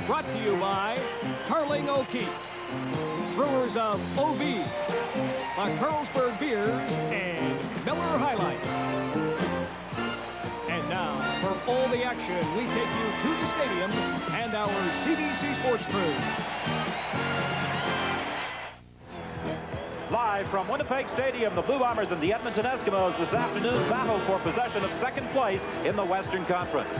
Brought to you by Tarling O'Keefe, brewers of OV, the Carlsberg Beers, and Miller High Life. And now, for all the action, we take you to the stadium and our CBC Sports crew. Live from Winnipeg Stadium, the Blue Bombers and the Edmonton Eskimos this afternoon battle for possession of second place in the Western Conference.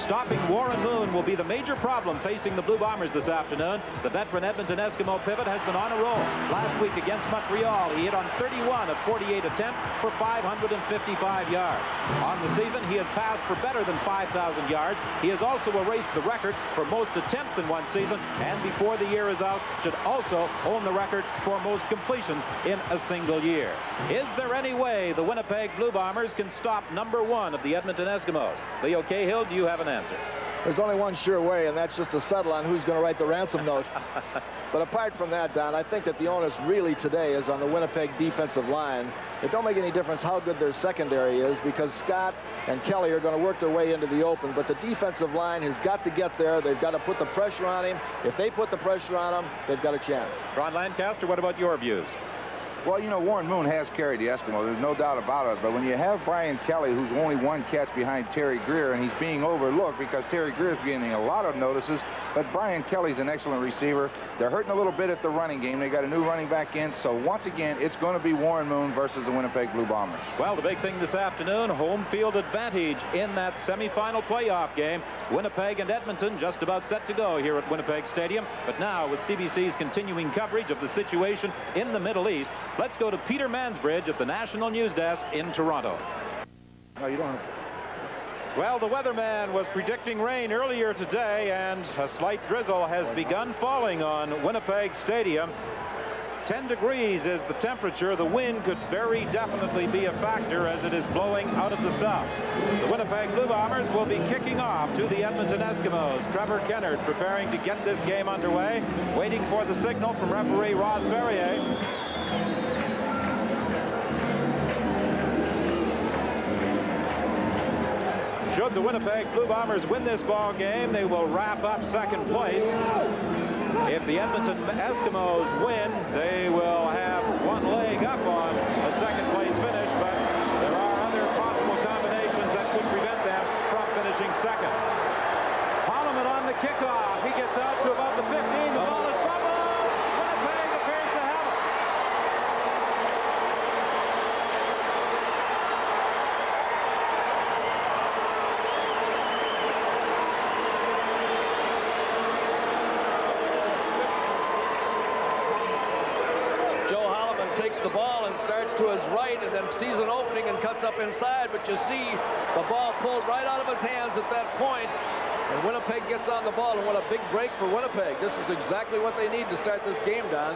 Stopping Warren Moon will be the major problem facing the Blue Bombers this afternoon. The veteran Edmonton Eskimo pivot has been on a roll. Last week against Montreal, he hit on 31 of 48 attempts for 555 yards. On the season, he has passed for better than 5,000 yards. He has also erased the record for most attempts in one season, and before the year is out, should also own the record for most completions in a single year. Is there any way the Winnipeg Blue Bombers can stop number one of the Edmonton Eskimos? Leo Cahill, do you have an answer? There's only one sure way, and that's just to settle on who's going to write the ransom note. But apart from that, Don, I think that the onus really today is on the Winnipeg defensive line. It don't make any difference how good their secondary is, because Scott and Kelly are going to work their way into the open. But the defensive line has got to get there. They've got to put the pressure on him. If they put the pressure on him, they've got a chance. Ron Lancaster, what about your views? Well, you know, Warren Moon has carried the Eskimo. There's no doubt about it. But when you have Brian Kelly, who's only one catch behind Terry Greer, and he's being overlooked because Terry Greer is getting a lot of notices, but Brian Kelly's an excellent receiver. They're hurting a little bit at the running game. They got a new running back in. So once again, it's going to be Warren Moon versus the Winnipeg Blue Bombers. Well, the big thing this afternoon, home field advantage in that semifinal playoff game. Winnipeg and Edmonton just about set to go here at Winnipeg Stadium. But now, with CBC's continuing coverage of the situation in the Middle East, let's go to Peter Mansbridge at the National News Desk in Toronto. No, you don't. Well, the weatherman was predicting rain earlier today, and a slight drizzle has begun falling on Winnipeg Stadium. 10 degrees is the temperature. The wind could very definitely be a factor as it is blowing out of the south. The Winnipeg Blue Bombers will be kicking off to the Edmonton Eskimos. Trevor Kennard preparing to get this game underway, waiting for the signal from referee Rod Ferrier. Should the Winnipeg Blue Bombers win this ball game, they will wrap up second place. If the Edmonton Eskimos win, they will have one leg up on a second place finish, but there are other possible combinations that could prevent them from finishing second. Holloman on the kickoff. He gets out to about the 15. The ball is fumbled. Winnipeg appears to have it. Takes the ball and starts to his right and then sees an opening and cuts up inside, but you see the ball pulled right out of his hands at that point, and Winnipeg gets on the ball, and what a big break for Winnipeg. This is exactly what they need to start this game, Don.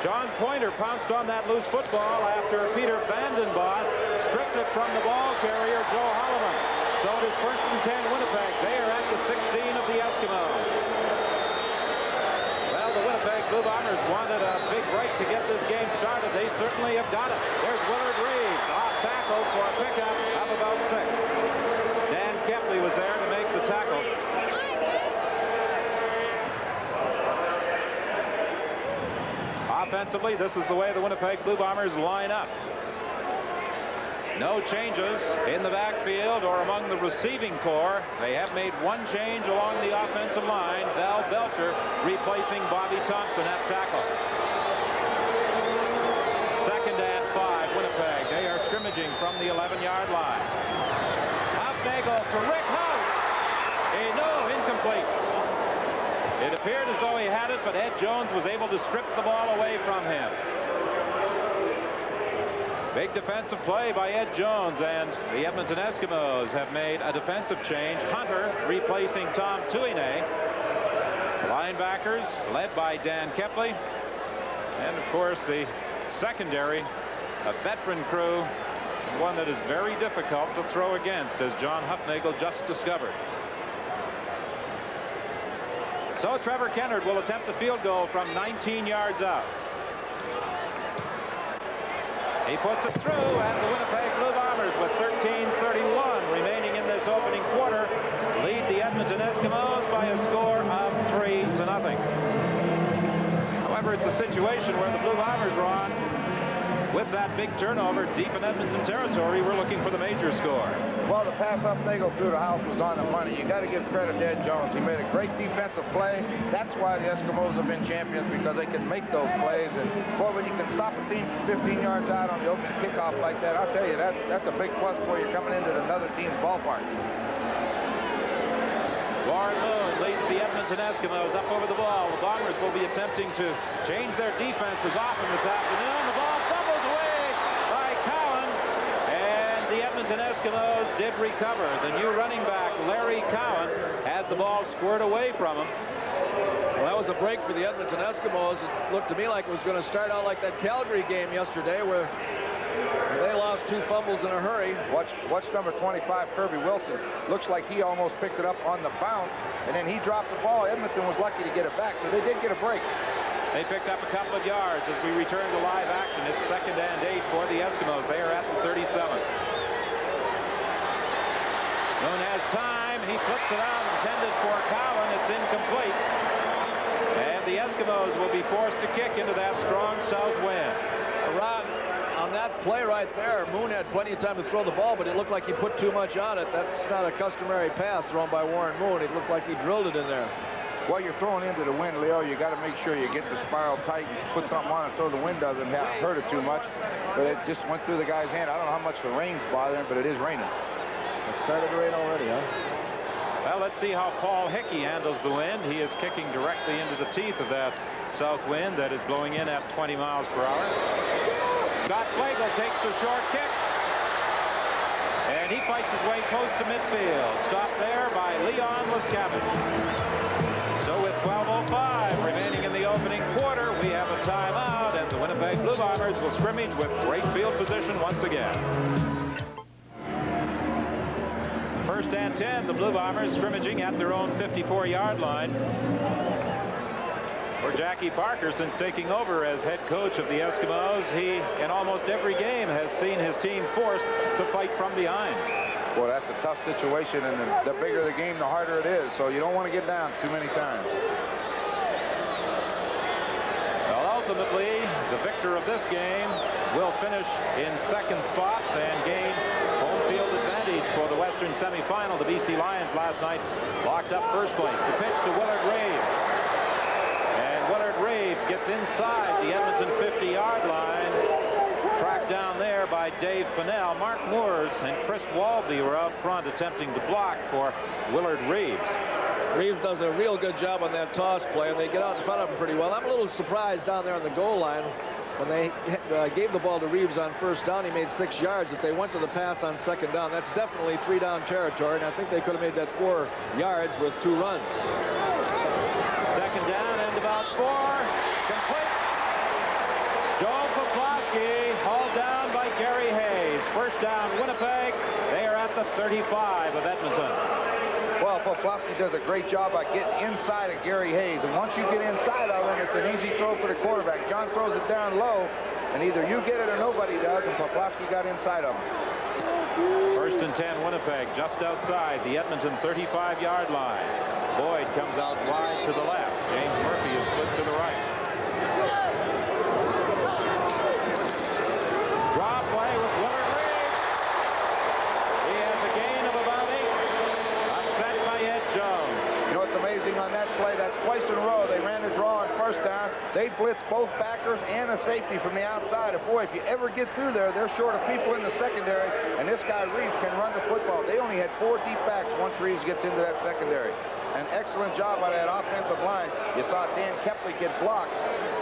John Pointer pounced on that loose football after Peter Vandenbos stripped it from the ball carrier, Joe Holloman. So it is first and 10 Winnipeg. They are at the 16 of the Eskimos. Well, the Winnipeg Blue Bombers wanted a big break to get this game started. They certainly have got it. There's Willard Reeves off tackle for a pickup of about 6. Dan Kepley was there to make the tackle. Offensively, this is the way the Winnipeg Blue Bombers line up. No changes in the backfield or among the receiving corps. They have made one change along the offensive line. Val Belcher replacing Bobby Thompson at tackle. Second and 5, Winnipeg. They are scrimmaging from the 11-yard line. Hufnagel to Rick House. No, incomplete. It appeared as though he had it, but Ed Jones was able to strip the ball away from him. Big defensive play by Ed Jones, and the Edmonton Eskimos have made a defensive change. Hunter replacing Tom Tuine. Linebackers led by Dan Kepley. And, of course, the secondary, a veteran crew, one that is very difficult to throw against, as John Hufnagel just discovered. So Trevor Kennard will attempt a field goal from 19 yards out. He puts it through, and the Winnipeg Blue Bombers, with 13:31 remaining in this opening quarter, lead the Edmonton Eskimos by a score of 3-0. However, it's a situation where the Blue Bombers, Ron, with that big turnover deep in Edmonton territory, we're looking for the major score. Well, the pass up Nagel through the house was on the money. You got to give credit to Ed Jones. He made a great defensive play. That's why the Eskimos have been champions, because they can make those plays. And boy, when you can stop a team 15 yards out on the opening kickoff like that, I'll tell you, that's a big plus for you coming into another team's ballpark. Warren Moon leads the Edmonton Eskimos up over the ball. The Bombers will be attempting to change their defenses often this afternoon. The ball fumbles away by Cowan, and the Edmonton Eskimos did recover. The new running back, Larry Cowan, had the ball squared away from him. Well, that was a break for the Edmonton Eskimos. It looked to me like it was going to start out like that Calgary game yesterday, where they lost 2 fumbles in a hurry. Watch number 25, Kirby Wilson. Looks like he almost picked it up on the bounce, and then he dropped the ball. Edmonton was lucky to get it back, so they did get a break. They picked up a couple of yards as we return to live action. It's 2nd and 8 for the Eskimos. They are at the 37. Moon has time. He flips it out, intended for Cowan. It's incomplete. And the Eskimos will be forced to kick into that strong south wind. Ron, on that play right there, Moon had plenty of time to throw the ball, but it looked like he put too much on it. That's not a customary pass thrown by Warren Moon. It looked like he drilled it in there. Well, you're throwing into the wind, Leo. You got to make sure you get the spiral tight and put something on it so the wind doesn't hurt it too much. But it just went through the guy's hand. I don't know how much the rain's bothering, but it is raining. It started to rain already, huh? Well, let's see how Paul Hickey handles the wind. He is kicking directly into the teeth of that south wind that is blowing in at 20 miles per hour. Scott Flagel takes the short kick, and he fights his way close to midfield. Stopped there by Leon Lescavage. So with 12:05 remaining in the opening quarter, we have a timeout, and the Winnipeg Blue Bombers will scrimmage with great field position once again. 1st and 10, the Blue Bombers scrimmaging at their own 54-yard line. For Jackie Parker, since taking over as head coach of the Eskimos, he, in almost every game, has seen his team forced to fight from behind. Boy, that's a tough situation, and the bigger the game, the harder it is. So you don't want to get down too many times. Well, ultimately, the victor of this game will finish in 2nd spot and gain home field advantage for the Western semifinal. The BC Lions last night locked up 1st place. The pitch to Willard Reeves. And Willard Reeves gets inside the Edmonton 50-yard line. Tracked down there by Dave Fennell. Mark Moores and Chris Walby were out front attempting to block for Willard Reeves. Reeves does a real good job on that toss play, and they get out in front of him pretty well. I'm a little surprised down there on the goal line when they gave the ball to Reeves on 1st down. He made 6 yards. If they went to the pass on 2nd down, that's definitely 3-down territory, and I think they could have made that 4 yards with 2 runs. 2nd down and about 4. Complete. Joe Poplawski hauled down by Gary Hayes. 1st down, Winnipeg. They are at the 35 of Edmonton. Well, Poplawski does a great job by getting inside of Gary Hayes. And once you get inside of him, it's an easy throw for the quarterback. John throws it down low, and either you get it or nobody does, and Poplawski got inside of him. 1st and 10, Winnipeg, just outside the Edmonton 35-yard line. Boyd comes out wide to the left. James Murphy is split to the right. Draw play with Willard Reeves. He has a gain of about 8. Upset by Ed Jones. You know what's amazing on that play? That's twice in a row. They ran the draw on 1st down. They blitz both backers and a safety from the outside. And boy, if you ever get through there, they're short of people in the secondary. And this guy Reeves can run the football. They only had 4 deep backs once Reeves gets into that secondary. An excellent job by that offensive line. You saw Dan Kepley get blocked.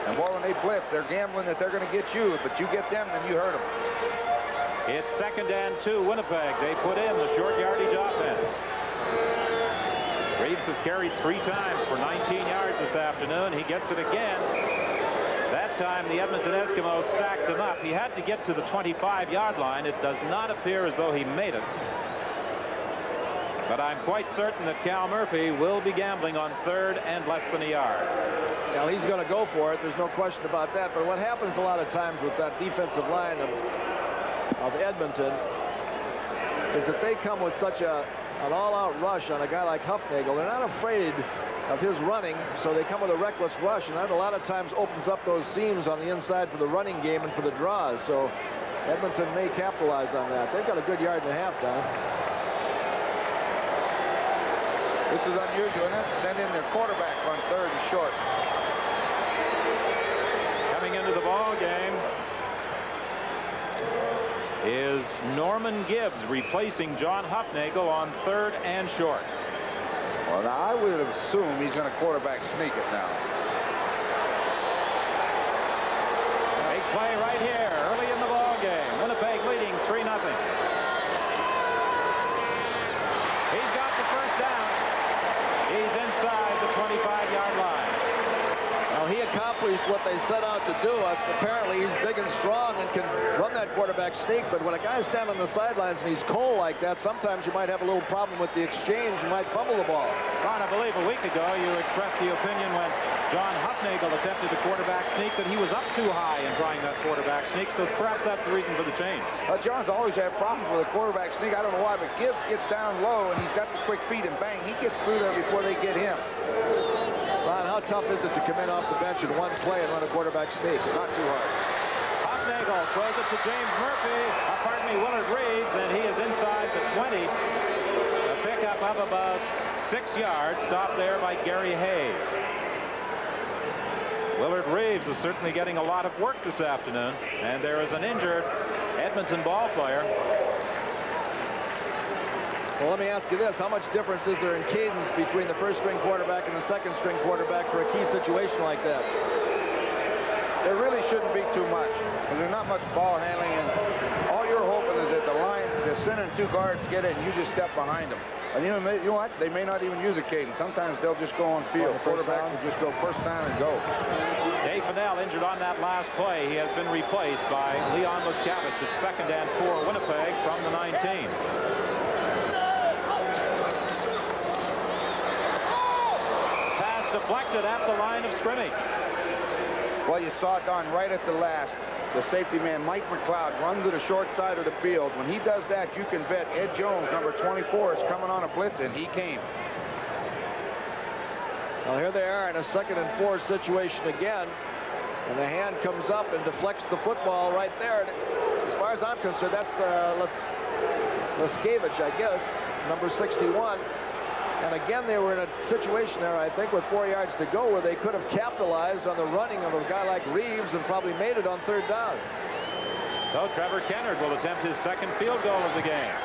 And boy, when they blitz, they're gambling that they're going to get you. But you get them, then you hurt them. It's 2nd and 2, Winnipeg. They put in the short yardage offense. Reeves has carried 3 times for 19 yards this afternoon. He gets it again. That time, the Edmonton Eskimos stacked him up. He had to get to the 25-yard line. It does not appear as though he made it. But I'm quite certain that Cal Murphy will be gambling on third and less than a yard. Well, he's going to go for it. There's no question about that. But what happens a lot of times with that defensive line of Edmonton is that they come with such an all-out rush on a guy like Hufnagel. They're not afraid of his running, so they come with a reckless rush, and that a lot of times opens up those seams on the inside for the running game and for the draws. So Edmonton may capitalize on that. They've got a good yard and a half, Don. This is unusual, isn't it? Send in their quarterback on third and short. Coming into the ball game is Norman Gibbs replacing John Hufnagel on third and short. Well, now I would assume he's going to quarterback sneak it now. Big play right here early in the ball game. Winnipeg leading 3-0. He's got the first down. He's inside the 25-yard line. Now, he accomplished what they set out to do. Apparently, he's big and strong and can run that quarterback sneak. But when a guy's standing on the sidelines and he's cold like that, sometimes you might have a little problem with the exchange. You might fumble the ball. Ron, I believe a week ago you expressed the opinion when John Hufnagel attempted the quarterback sneak that he was up too high in trying that quarterback sneak. So perhaps that's the reason for the change. John's always had problems with a quarterback sneak. I don't know why, but Gibbs gets down low and he's got the quick feet and bang, he gets through there before they get him. Ron, how tough is it to come in off the bench in one play and run a quarterback sneak? Not too hard. Hufnagel throws it to James Murphy. Willard Reeves, and he is inside the 20. A pickup of about 6 yards. Stopped there by Gary Hayes. Willard Reeves is certainly getting a lot of work this afternoon, and there is an injured Edmonton ball player. Well, let me ask you this. How much difference is there in cadence between the first-string quarterback and the second-string quarterback for a key situation like that? There really shouldn't be too much, because there's not much ball handling, and all you're hoping is that the center and two guards get it, and you just step behind them. And you know what? They may not even use a cadence. Sometimes they'll just go on field. Quarterback will just go first down and go. Dave Fennell injured on that last play. He has been replaced by Leon Muscavich at 2nd and 4 Winnipeg from the 19. Deflected at the line of scrimmage. Well, you saw it done right at the last. The safety man, Mike McLeod, runs to the short side of the field. When he does that, you can bet Ed Jones, number 24, is coming on a blitz, and he came. Well, here they are in a 2nd and 4 situation again. And the hand comes up and deflects the football right there. And as far as I'm concerned, that's Leskevich, I guess, number 61. And again, they were in a situation there, I think, with 4 yards to go where they could have capitalized on the running of a guy like Reeves and probably made it on 3rd down. So Trevor Kennard will attempt his 2nd field goal of the game.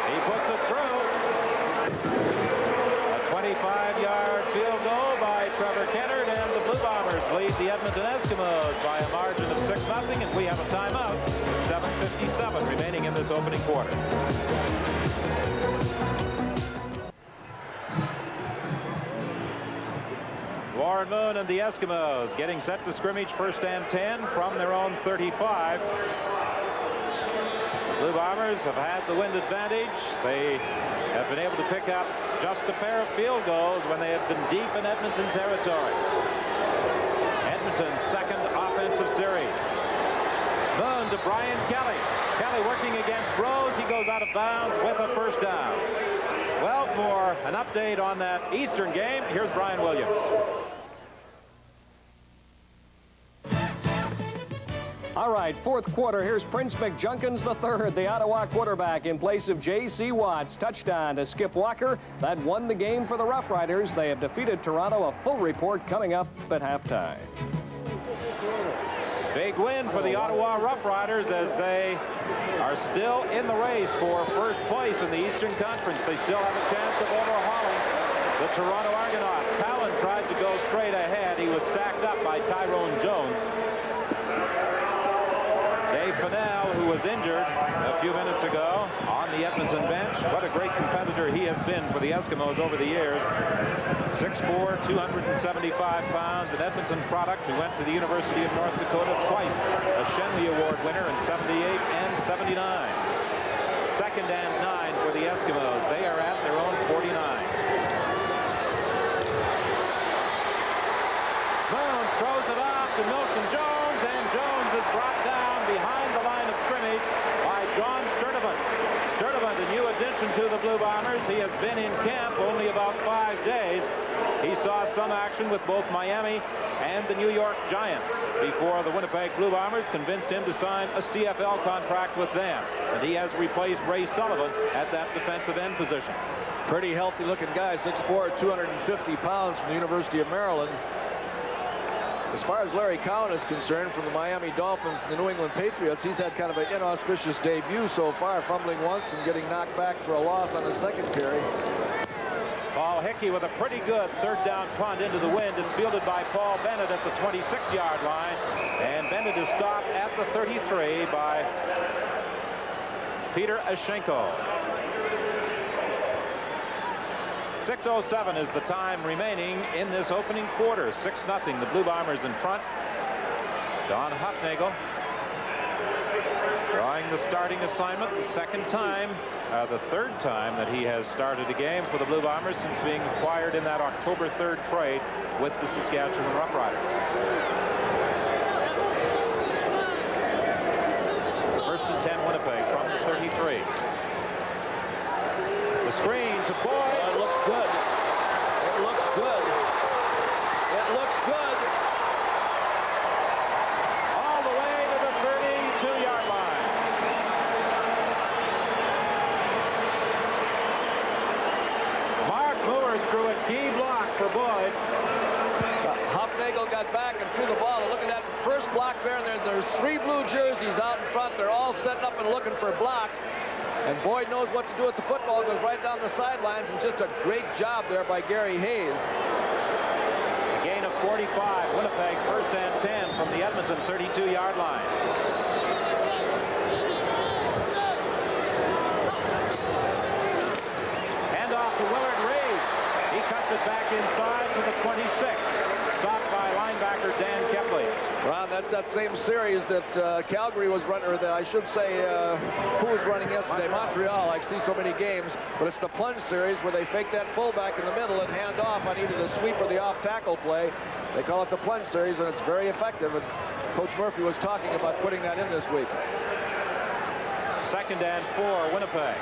He puts it through. A 25-yard field goal by Trevor Kennard, and the Blue Bombers lead the Edmonton Eskimos by a margin of 6-0, and we have a timeout. 7:57 remaining in this opening quarter. Warren Moon and the Eskimos getting set to scrimmage 1st and 10 from their own 35. The Blue Bombers have had the wind advantage. They have been able to pick up just a pair of field goals when they have been deep in Edmonton territory. Edmonton's 2nd offensive series. Moon to Brian Kelly. Kelly working against Rose. He goes out of bounds with a first down. Well, for an update on that Eastern game, here's Brian Williams. All right, 4th quarter. Here's Prince McJunkins III, the Ottawa quarterback, in place of J.C. Watts. Touchdown to Skip Walker. That won the game for the Rough Riders. They have defeated Toronto. A full report coming up at halftime. Big win for the Ottawa Rough Riders as they are still in the race for first place in the Eastern Conference. They still have a chance of overhauling the Toronto Argonauts. Cowan tried to go straight ahead. He was stacked up by Tyrone Jones. Dave Fennell, who was injured a few minutes ago on the Edmonton bench. What a great competitor he has been for the Eskimos over the years. 6'4", 275 pounds, an Edmonton product who went to the University of North Dakota twice. A Shenley Award winner in '78 and '79. 2nd and 9 for the the Eskimos. They are at their own 49. Moon throws it off to Milton Jones, and Jones is brought down behind the line of scrimmage by John Sturdivant. Sturdivant, a new addition to the Blue Bombers. He has been in camp only about 5 days. He saw some action with both Miami and the New York Giants before the Winnipeg Blue Bombers convinced him to sign a CFL contract with them. And he has replaced Ray Sullivan at that defensive end position. Pretty healthy looking guy, 6'4", 250 pounds from the University of Maryland. As far as Larry Cowan is concerned, from the Miami Dolphins and the New England Patriots, he's had kind of an inauspicious debut so far, fumbling once and getting knocked back for a loss on his second carry. Paul Hickey with a pretty good third down punt into the wind. It's fielded by Paul Bennett at the 26-yard line, and Bennett is stopped at the 33 by Peter Ashenko. 6:07 is the time remaining in this opening quarter. 6-0, the Blue Bombers in front. Don Hufnagel drawing the starting assignment the the third time that he has started a game for the Blue Bombers since being acquired in that October 3rd trade with the Saskatchewan Roughriders. First and 10 Winnipeg from the 33. The screen to Boyd. It looks good. It looks good. It looks good. All the way to the 32-yard line. Mark Moore threw a key block for Boyd. Hufnagel got back and threw the ball. And look at that first block there. And there's 3 blue jerseys out in front. They're all setting up and looking for blocks. And Boyd knows what to do with the football. Goes right down the sidelines, and just a great job there by Gary Hayes. A gain of 45. Winnipeg first and 10 from the Edmonton 32-yard line. Hand off to Willard Reed. He cuts it back inside to the 26. Stopped by linebacker Dan Kepley. Ron, that's that same series that Calgary was running, or I should say, who was running yesterday? Montreal. I see so many games, but it's the plunge series where they fake that fullback in the middle and hand off on either the sweep or the off-tackle play. They call it the plunge series, and it's very effective. And Coach Murphy was talking about putting that in this week. Second and 4, Winnipeg.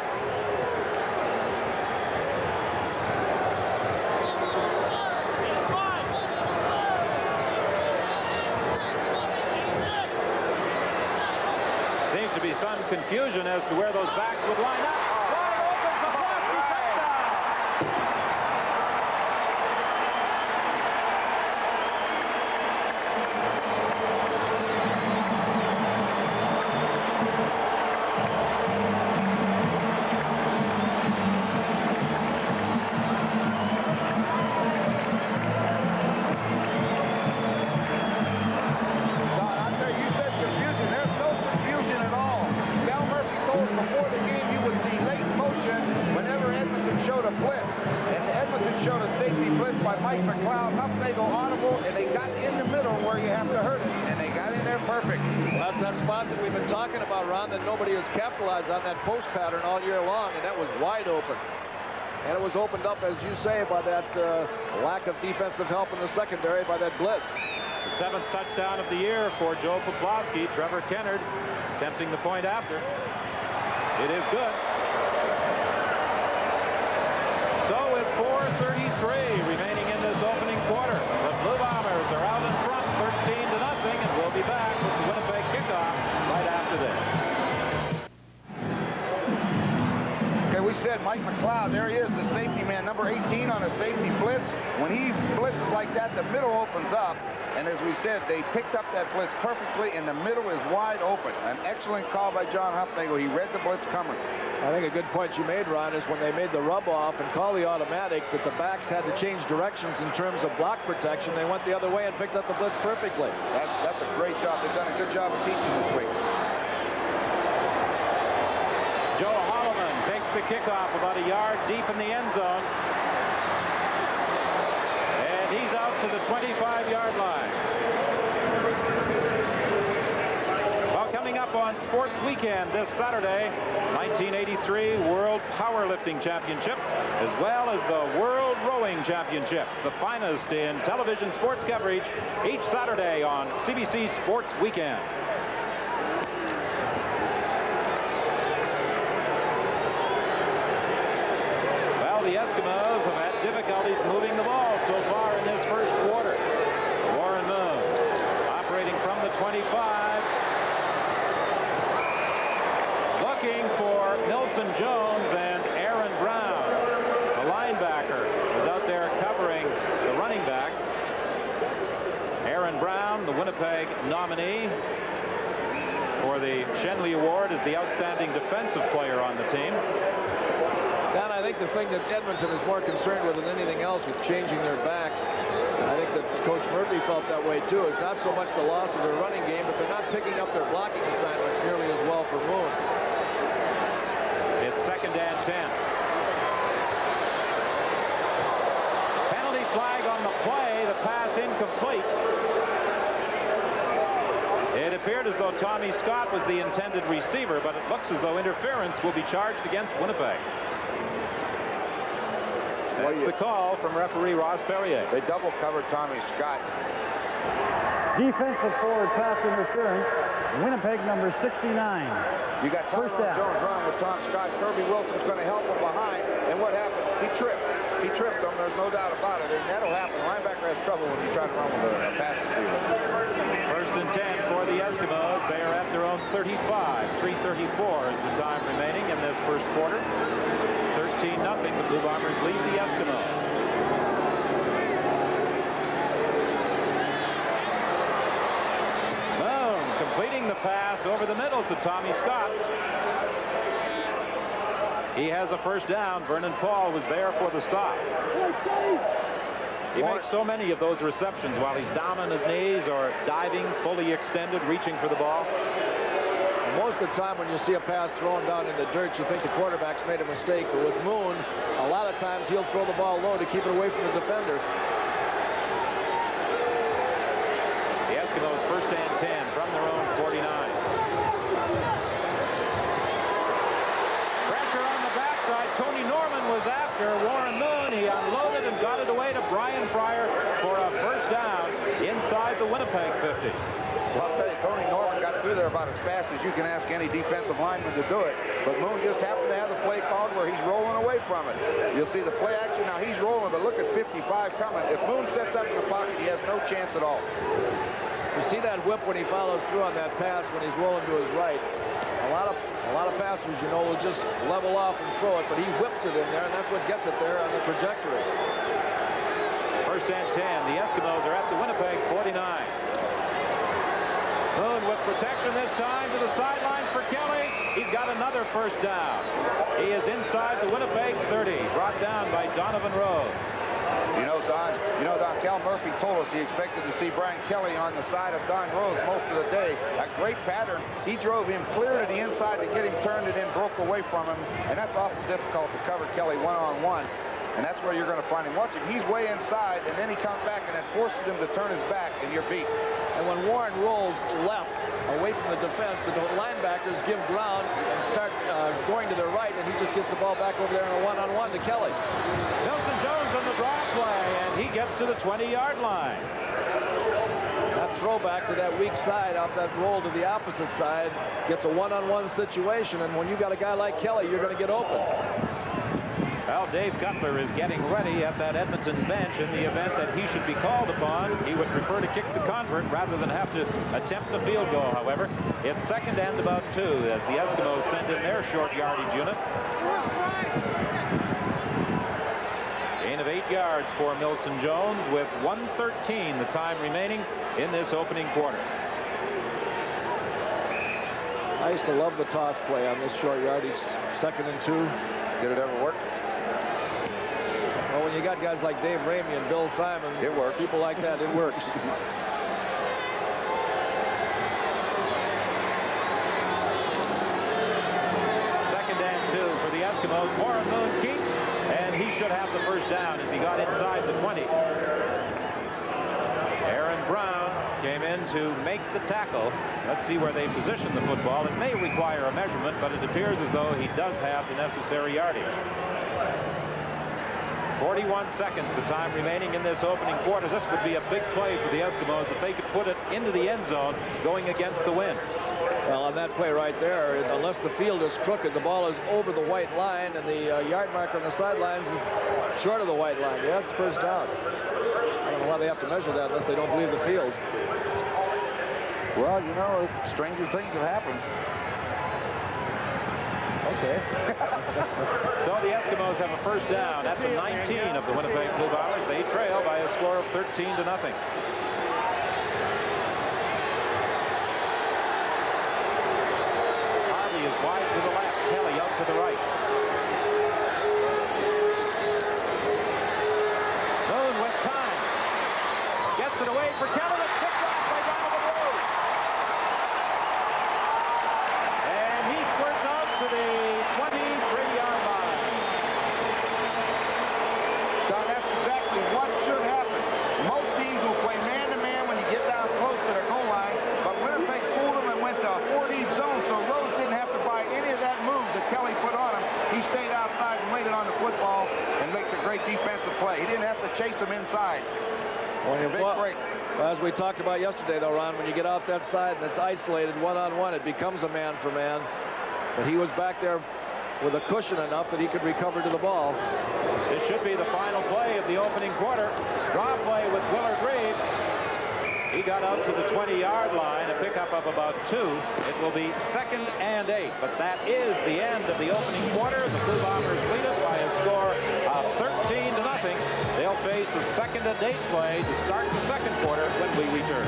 Seems to be some confusion as to where those backs would line up. Wide open for Boston, touchdown! Before the game, you would see late motion whenever Edmonton showed a blitz. And Edmonton showed a safety blitz by Mike McLeod. Hufnagel audible, and they got in the middle where you have to hurt it. And they got in there perfect. Well, that's that spot that we've been talking about, Ron, that nobody has capitalized on, that post pattern all year long, and that was wide open. And it was opened up, as you say, by that lack of defensive help in the secondary, by that blitz. The 7th touchdown of the year for Joe Poplawski. Trevor Kennard attempting the point after. It is good. So with 4:33 remaining in this opening quarter, the Blue Bombers are out in front 13-0, and we'll be back with the Winnipeg kickoff right after this. Okay, we said Mike McLeod. There he is, the safety man, number 18 on a safety blitz. When he blitzes like that, the middle opens up. And as we said, they picked up that blitz perfectly, and the middle is wide open. An excellent call by John Hufnagel. He read the blitz coming. I think a good point you made, Ron, is when they made the rub-off and call the automatic, that the backs had to change directions in terms of block protection. They went the other way and picked up the blitz perfectly. That's a great job. They've done a good job of teaching this week. Joe Holloman takes the kickoff about a yard deep in the end zone. He's out to the 25-yard line. Well, coming up on event sports weekend this Saturday. 1983 World Powerlifting Championships, as well as the World Rowing Championships. The finest in television sports coverage each Saturday on CBC Sports Weekend. Well, the Eskimos have had difficulties moving the ball so far in this first quarter. Warren Moon operating from the 25. Looking for Milson Jones and Aaron Brown. The linebacker is out there covering the running back. Aaron Brown, the Winnipeg nominee for the Shenley Award, is the outstanding defensive player on the team. Dan, I think the thing that Edmonton is more concerned with than anything else with changing their backs, and I think that Coach Murphy felt that way too, is not so much the loss of their running game, but they're not picking up their blocking assignments nearly as well for Moon. It's 2nd and 10. Penalty flag on the play. The pass incomplete. It appeared as though Tommy Scott was the intended receiver, but it looks as though interference will be charged against Winnipeg. That's the call from referee Ross Perrier. They double covered Tommy Scott. Defensive forward pass interference. Winnipeg number 69. You got Tyrone Jones running with Tom Scott. Kirby Wilson's going to help him behind. And what happened? He tripped. He tripped him. There's no doubt about it. And that'll happen. The linebacker has trouble when you try to run with a pass receiver. 1st and 10 for the Eskimos. They are at their own 35. 3:34 is the time remaining in this first quarter. 13-0. The Blue Bombers lead the Eskimos. Completing the pass over the middle to Tommy Scott. He has a first down. Vernon Paul was there for the stop. He makes so many of those receptions while he's down on his knees or diving, fully extended, reaching for the ball. And most of the time when you see a pass thrown down in the dirt, you think the quarterback's made a mistake. But with Moon, a lot of times he'll throw the ball low to keep it away from the defender. The Eskimos 1st and 10 from their own 49. Pressure on the backside. Tony Norman was after Warren Moon. He unloaded and got it away to Brian Fryer for a first down inside the Winnipeg 50. Well, I'll tell you, Tony Norman got through there about as fast as you can ask any defensive lineman to do it. But Moon just happened to have the play called where he's rolling away from it. You'll see the play action. Now he's rolling, but look at 55 coming. If Moon sets up in the pocket, he has no chance at all. You see that whip when he follows through on that pass when he's rolling to his right. A lot of passers, you know, will just level off and throw it, but he whips it in there, and that's what gets it there on the trajectory. 1st and 10. The Eskimos are at the Winnipeg 49. Moon with protection this time to the sideline for Kelly. He's got another first down. He is inside the Winnipeg 30, brought down by Donovan Rose. You know, Don, Cal Murphy told us he expected to see Brian Kelly on the side of Don Rose most of the day. A great pattern. He drove him clear to the inside to get him turned it in, broke away from him, and that's awful difficult to cover Kelly one-on-one. And that's where you're going to find him. Watch him. He's way inside, and then he comes back, and it forces him to turn his back, and you're beat. And when Warren rolls left, away from the defense, the linebackers give ground and start going to their right, and he just gets the ball back over there in a one-on-one to Kelly. Milson Jones on the draw play, and he gets to the 20-yard line. That throwback to that weak side off that roll to the opposite side gets a one-on-one situation, and when you got a guy like Kelly, you're going to get open. Well, Dave Cutler is getting ready at that Edmonton bench in the event that he should be called upon. He would prefer to kick the convert rather than have to attempt the field goal, however. It's 2nd and about 2 as the Eskimos send in their short yardage unit. Gain of 8 yards for Milson Jones with 1:13 the time remaining in this opening quarter. I used to love the toss play on this short yardage, 2nd and 2. Did it ever work? Well, when you got guys like Dave Ramey and Bill Simon, it works. People like that, it works. 2nd and 2 for the Eskimos. Warren Moon keeps, and he should have the first down as he got inside the 20. Aaron Brown came came in to make the tackle. Let's see where they position the football. It may require a measurement, but it appears as though he does have the necessary yardage. 41 seconds, the time remaining in this opening quarter. This would be a big play for the Eskimos if they could put it into the end zone going against the wind. Well, on that play right there, unless the field is crooked, the ball is over the white line, and the yard marker on the sidelines is short of the white line. Yeah, it's first down. I don't know why they have to measure that unless they don't believe the field. Well, you know, stranger things have happened. Okay. So the Eskimos have a first down at the 19 of the Winnipeg Blue Bombers. They trail by a score of 13-0. Harvey is wide to the left. Kelly out to the right. Moon with time. Gets it away for Kelly. It's picked off by Donovan Rose. And he squirts out to the 23-yard line. Don, that's exactly what should happen. Most teams will play man-to-man when you get down close to their goal line, but Winnipeg fooled them and went to a 4-deep zone, so Rose didn't have to buy any of that move that Kelly put on him. He stayed outside and laid it on the football and makes a great defensive play. He didn't have to chase him inside. Big break. Well, as we talked about yesterday, though, Ron, when you get out that side and it's isolated one-on-one, it becomes a man-for-man. But he was back there with a cushion enough that he could recover to the ball. This should be the final play of the opening quarter. Draw play with Willard Reed. He got out to the 20-yard line, a pickup of about 2. It will be 2nd and 8, but that is the end of the opening quarter. The Blue Bombers lead it by a score of 13-0. They'll face a 2nd and 8 play to start the second quarter when we return.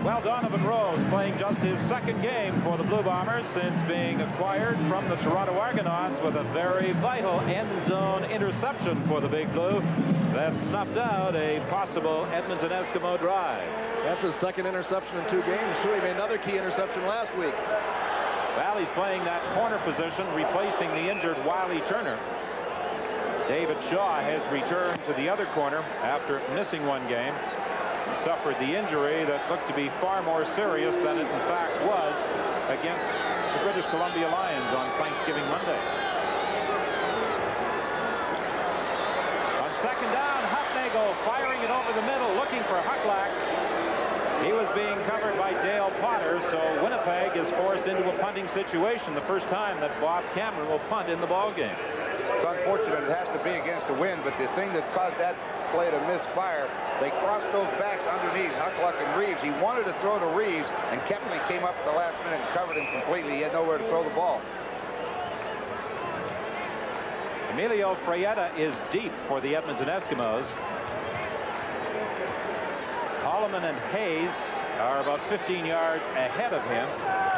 Well, Donovan Rose playing just his second game for the Blue Bombers since being acquired from the Toronto Argonauts with a very vital end zone interception for the Big Blue that snuffed out a possible Edmonton Eskimo drive. That's his second interception in 2 games. Too. He made another key interception last week. Well, he's playing that corner position, replacing the injured Wiley Turner. David Shaw has returned to the other corner after missing 1 game. He suffered the injury that looked to be far more serious than it in fact was against the British Columbia Lions on Thanksgiving Monday. On 2nd down, Hufnagel firing it over the middle, looking for Hucklack. He was being covered by Dale Potter, so Winnipeg is forced into a punting situation. The first time that Bob Cameron will punt in the ballgame. It's unfortunate it has to be against the wind, but the thing that caused that play to misfire, they crossed those backs underneath Huckluck and Reeves. He wanted to throw to Reeves, and Kepney came up at the last minute and covered him completely. He had nowhere to throw the ball. Emilio Fraietta is deep for the Edmonton Eskimos. Holloman and Hayes are about 15 yards ahead of him.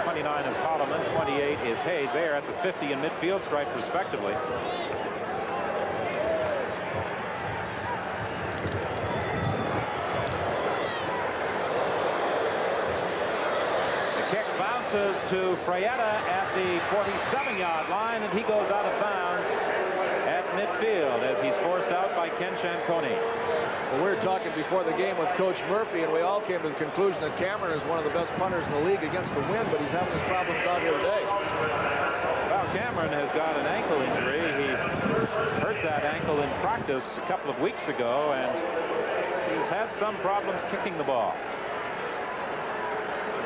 29 is Holloman, 28 is Hayes. They are at the 50 and midfield stripe, respectively. The kick bounces to Fraietta at the 47-yard line, and he goes out of bounds at midfield as he's forced out by Ken Shanconi. Well, we were talking before the game with Coach Murphy, and we all came to the conclusion that Cameron is one of the best punters in the league against the wind, but he's having his problems out here today. Well, Cameron has got an ankle injury. He hurt that ankle in practice a couple of weeks ago, and he's had some problems kicking the ball.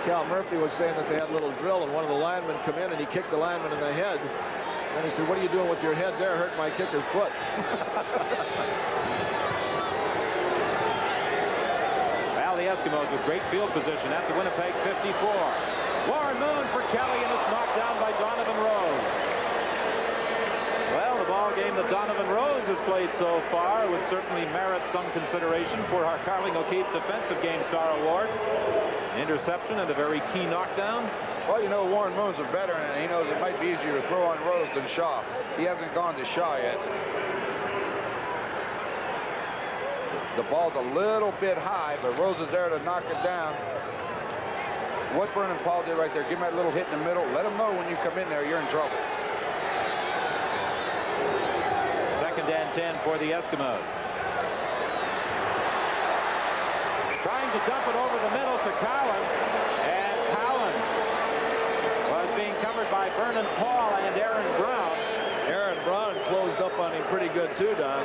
Cal Murphy was saying that they had a little drill, and one of the linemen come in, and he kicked the lineman in the head. And he said, "What are you doing with your head there? Hurt my kicker's foot." Well, the Eskimos with great field position at the Winnipeg 54. Warren Moon for Kelly, and it's knocked down by Donovan Rose. Well, the ball game that Donovan Rose has played so far would certainly merit some consideration for our Carling O'Keefe Defensive Game Star Award. Interception and a very key knockdown. Well, you know, Warren Moon's a veteran, and he knows it might be easier to throw on Rose than Shaw. He hasn't gone to Shaw yet. The ball's a little bit high, but Rose is there to knock it down. What Vernon Paul did right there, give him that little hit in the middle. Let him know when you come in there, you're in trouble. 2nd and 10 for the Eskimos. to dump it over the middle to Cowan. And Cowan was being covered by Vernon Paul and Aaron Brown. Aaron Brown closed up on him pretty good too, Don.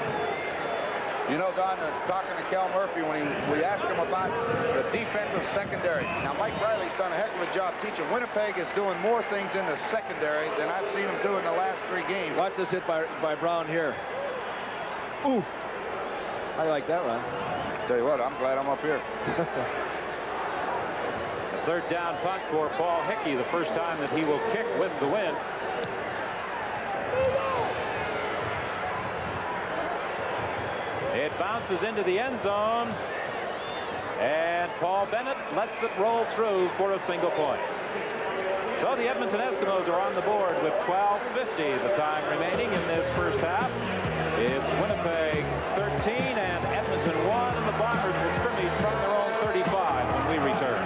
You know, Don, talking to Cal Murphy when we asked him about the defensive secondary. Now, Mike Riley's done a heck of a job teaching. Winnipeg is doing more things in the secondary than I've seen them do in the last 3 games. Watch this hit by Brown here. Ooh. I like that, Ron. Tell you what, I'm glad I'm up here. The third down punt for Paul Hickey, the first time that he will kick with the win. It bounces into the end zone, and Paul Bennett lets it roll through for a single point. So the Edmonton Eskimos are on the board with 12:50 the time remaining in this first half. It's Winnipeg 13 and Edmonton 1, and the Bombers will scrimmage from their own 35 when we return.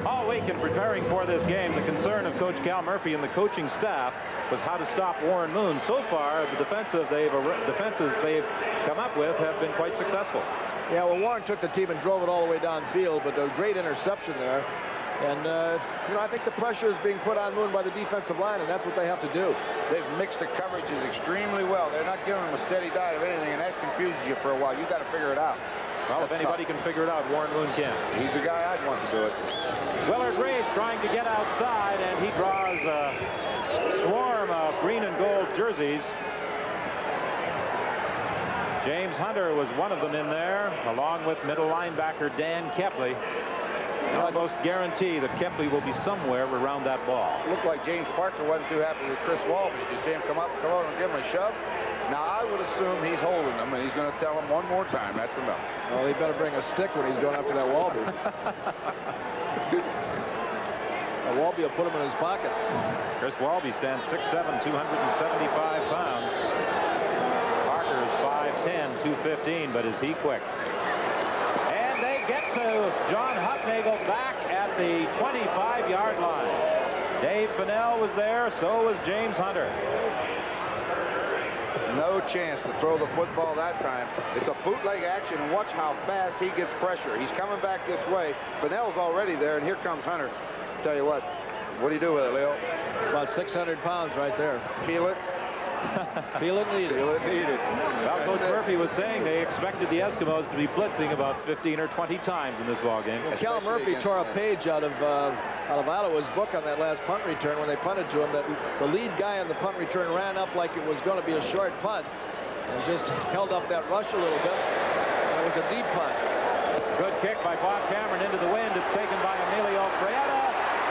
All week in preparing for this game, the concern of Coach Cal Murphy and the coaching staff was how to stop Warren Moon. So far, the defenses they've come up with have been quite successful. Yeah, well, Warren took the team and drove it all the way downfield, but a great interception there. And, you know, I think the pressure is being put on Moon by the defensive line, and that's what they have to do. They've mixed the coverages extremely well. They're not giving them a steady diet of anything, and that confuses you for a while. You've got to figure it out. Well, if anybody can figure it out, Warren Moon can. He's the guy I'd want to do it. Willard Reed trying to get outside, and he draws a swarm of green and gold jerseys. James Hunter was one of them in there, along with middle linebacker Dan Kepley. You almost guarantee that Kepley will be somewhere around that ball. It looked like James Parker wasn't too happy with Chris Walby. Did you see him come over and give him a shove? Now, I would assume he's holding him, and he's going to tell him one more time. That's enough. Well, he better bring a stick when he's going after that Walby. Walby will put him in his pocket. Chris Walby stands 6'7", 275 pounds. Parker is 5'10", 215, but is he quick? And they get to John Hutnagel back at the 25-yard line. Dave Fennell was there, so was James Hunter. No chance to throw the football that time. It's a bootleg action, and watch how fast he gets pressure. He's coming back this way. Fennell's already there, and here comes Hunter. Tell you what do you do with it, Leo? About 600 pounds right there. Feel it? Feel it, need it. Feel it, need it. Well, Coach Murphy was saying they expected the Eskimos to be blitzing about 15 or 20 times in this ballgame. Well, Cal Murphy tore a page out of Ottawa's book on that last punt return when they punted to him, that the lead guy on the punt return ran up like it was going to be a short punt and just held up that rush a little bit. And it was a deep punt. Good kick by Bob Cameron into the wind. It's taken by Emilio Frietta,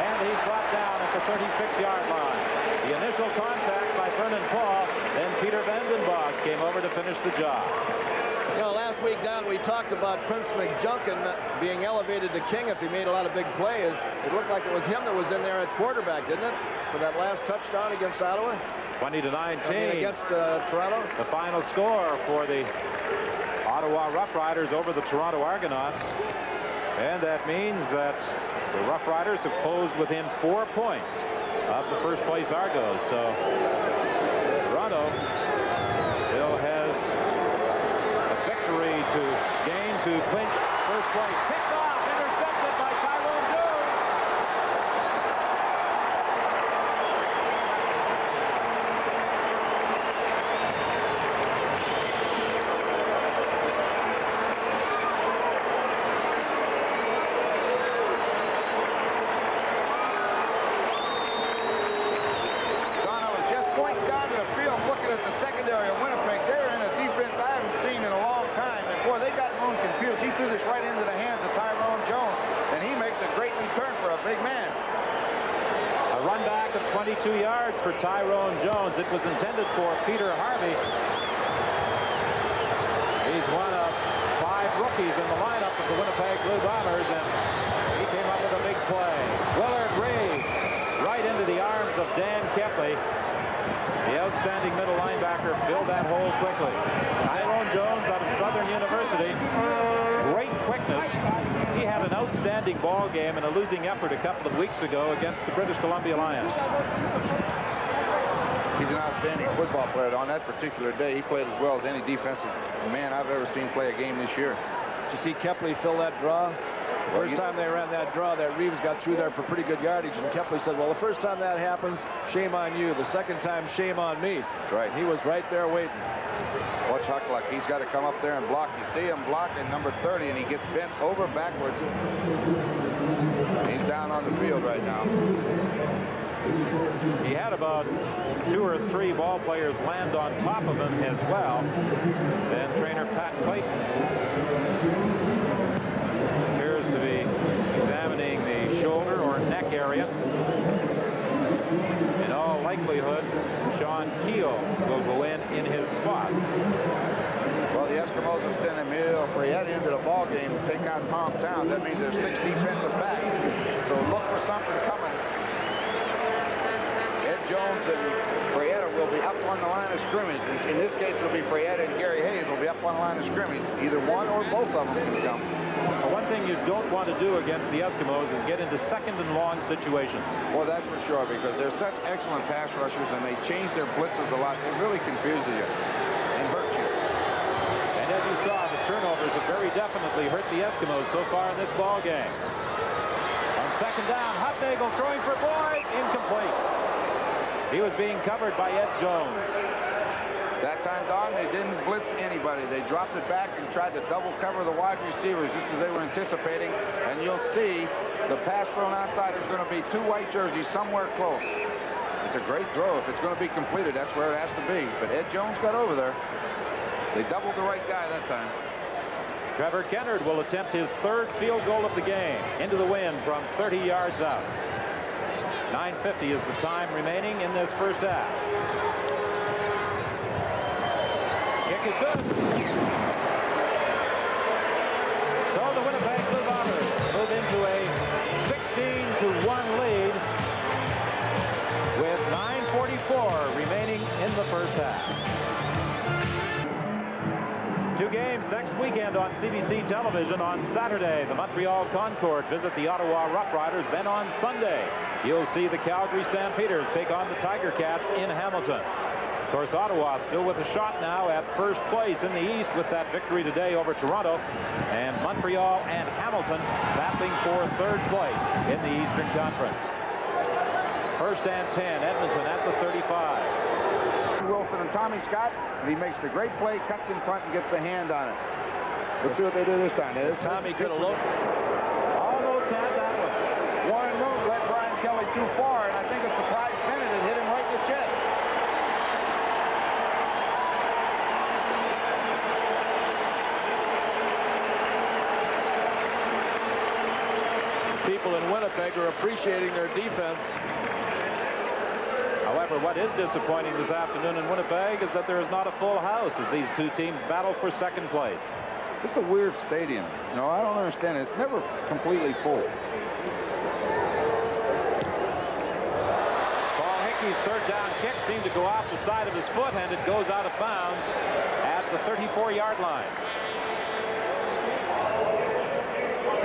and he's brought down at the 36-yard line. The initial contact by Vernon Paul, then Peter Vandenbos came over to finish the job. You know, last week, Don, we talked about Prince McJunkin being elevated to king if he made a lot of big plays. It looked like it was him that was in there at quarterback, didn't it? For that last touchdown against Ottawa? 20-19. Against Toronto? The final score for the Ottawa Rough Riders over the Toronto Argonauts. And that means that the Rough Riders have closed within 4 points of the first place Argos. So Toronto still has a victory to gain to clinch first place. Picked off, intercepted by Tyrone Jones. A run back of 22 yards for Tyrone Jones. It was intended for Peter Harvey. He's one of 5 rookies in the lineup of the Winnipeg Blue Bombers, and he came up with a big play. Willard Reed right into the arms of Dan Kepley. The outstanding middle linebacker filled that hole quickly. Tyrone Jones out of Southern University. Great quickness. He had an outstanding ball game and a losing effort a couple of weeks ago against the British Columbia Lions. He's an outstanding football player. On that particular day, he played as well as any defensive man I've ever seen play a game this year. Did you see Kepley fill that draw? First time they ran that draw, that Reeves got through there for pretty good yardage, and Kepley said, well, the first time that happens, shame on you. The second time, shame on me. That's right. He was right there waiting. Watch Huckluck. He's got to come up there and block. You see him block at number 30, and he gets bent over backwards. He's down on the field right now. He had about 2 or 3 ball players land on top of him as well. Then trainer Pat Clayton appears to be examining the shoulder or neck area. In all likelihood, Sean Keel will go in his spot. Well, the Eskimos have sent Emil Friette into the ball game to take out Tom Towns. That means there's 6 defensive backs. So look for something coming. Ed Jones and Friette will be up on the line of scrimmage. In this case, it'll be Friette and Gary Hayes will be up on the line of scrimmage. Either one or both of them can come. Well, one thing you don't want to do against the Eskimos is get into second and long situations. Well, that's for sure, because they're such excellent pass rushers, and they change their blitzes a lot. It really confuses you and hurts you. And as you saw, the turnovers have very definitely hurt the Eskimos so far in this ball game. On second down, Hufnagel throwing for Boyd, incomplete. He was being covered by Ed Jones. That time, Don, they didn't blitz anybody. They dropped it back and tried to double cover the wide receivers just as they were anticipating. And you'll see the pass thrown outside is going to be 2 white jerseys somewhere close. It's a great throw. If it's going to be completed, that's where it has to be. But Ed Jones got over there. They doubled the right guy that time. Trevor Kennard will attempt his 3rd field goal of the game into the wind from 30 yards out. 9:50 is the time remaining in this first half. Kick is good. So the Winnipeg Blue Bombers move into a 16-1 lead with 9:44 remaining in the first half. 2 games next weekend on CBC television. On Saturday, the Montreal Concord visit the Ottawa Rough Riders. Then on Sunday, you'll see the Calgary Stampeders take on the Tiger Cats in Hamilton. Of course, Ottawa still with a shot now at first place in the East with that victory today over Toronto. And Montreal and Hamilton battling for 3rd place in the Eastern Conference. 1st and 10, Edmonton at the 35. Wilson and Tommy Scott, and he makes the great play, cuts in front, and gets a hand on it. Let's see what they do this time. Tommy could have looked. Almost had that one. Warren Moon led Brian Kelly too far, and I think a surprise Bennett had hit him right in the chest. People in Winnipeg are appreciating their defense. However, what is disappointing this afternoon in Winnipeg is that there is not a full house as these 2 teams battle for 2nd place. It's a weird stadium. You know, I don't understand it. It's never completely full. Paul Hickey's 3rd down kick seemed to go off the side of his foot, and it goes out of bounds at the 34-yard line.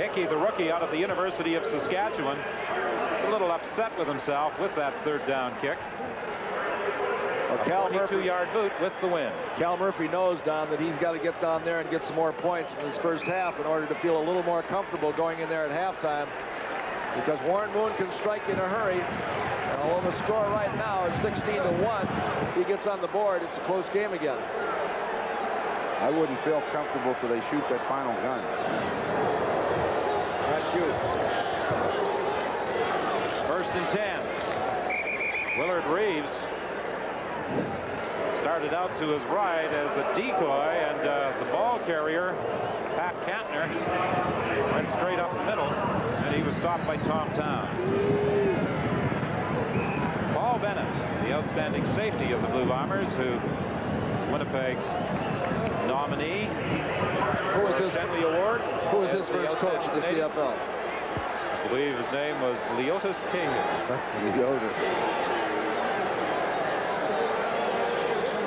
Hickey, the rookie out of the University of Saskatchewan, is a little upset with himself with that 3rd down kick. A 22-yard boot with the win. Cal Murphy knows, Don, that he's got to get down there and get some more points in this first half in order to feel a little more comfortable going in there at halftime, because Warren Moon can strike in a hurry. And although the score right now is 16-1, if he gets on the board, it's a close game again. I wouldn't feel comfortable till they shoot that final gun. Shoot. 1st and 10. Willard Reeves started out to his right as a decoy, and the ball carrier, Pat Kantner, went straight up the middle, and he was stopped by Tom Towns. Paul Bennett, the outstanding safety of the Blue Bombers, who Winnipeg's nominee. Who was his Bentley Award? Who was his first coach at the CFL? I believe his name was Leotis Cahill. Leotis.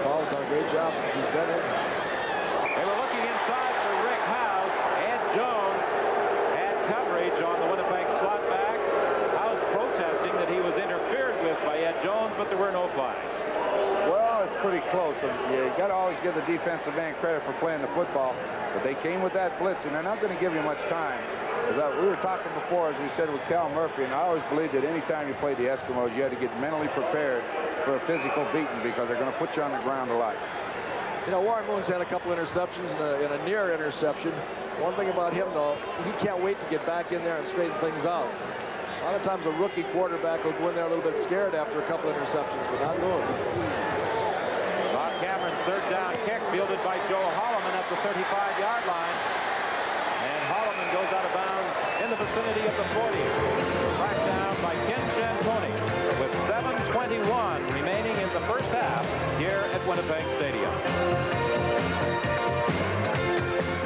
Paul's done a great job since he's been in. They were looking inside for Rick House. Ed Jones had coverage on the Winnipeg slot back. House protesting that he was interfered with by Ed Jones, but there were no flags. pretty close. You got to always give the defensive end credit for playing the football, but they came with that blitz, and they're not going to give you much time. We were talking before, as we said, with Cal Murphy, and I always believed that any time you played the Eskimos, you had to get mentally prepared for a physical beating because they're going to put you on the ground a lot. You know, Warren Moon's had a couple interceptions and a near interception. One thing about him, though, he can't wait to get back in there and straighten things out. A lot of times a rookie quarterback will go in there a little bit scared after a couple interceptions, but not Moon. Bob Cameron's third down kick fielded by Joe Holloman at the 35-yard line. And Holloman goes out of bounds in the vicinity of the 40. Tracked down by Ken Chantoni with 7:21 remaining in the first half here at Winnipeg Stadium.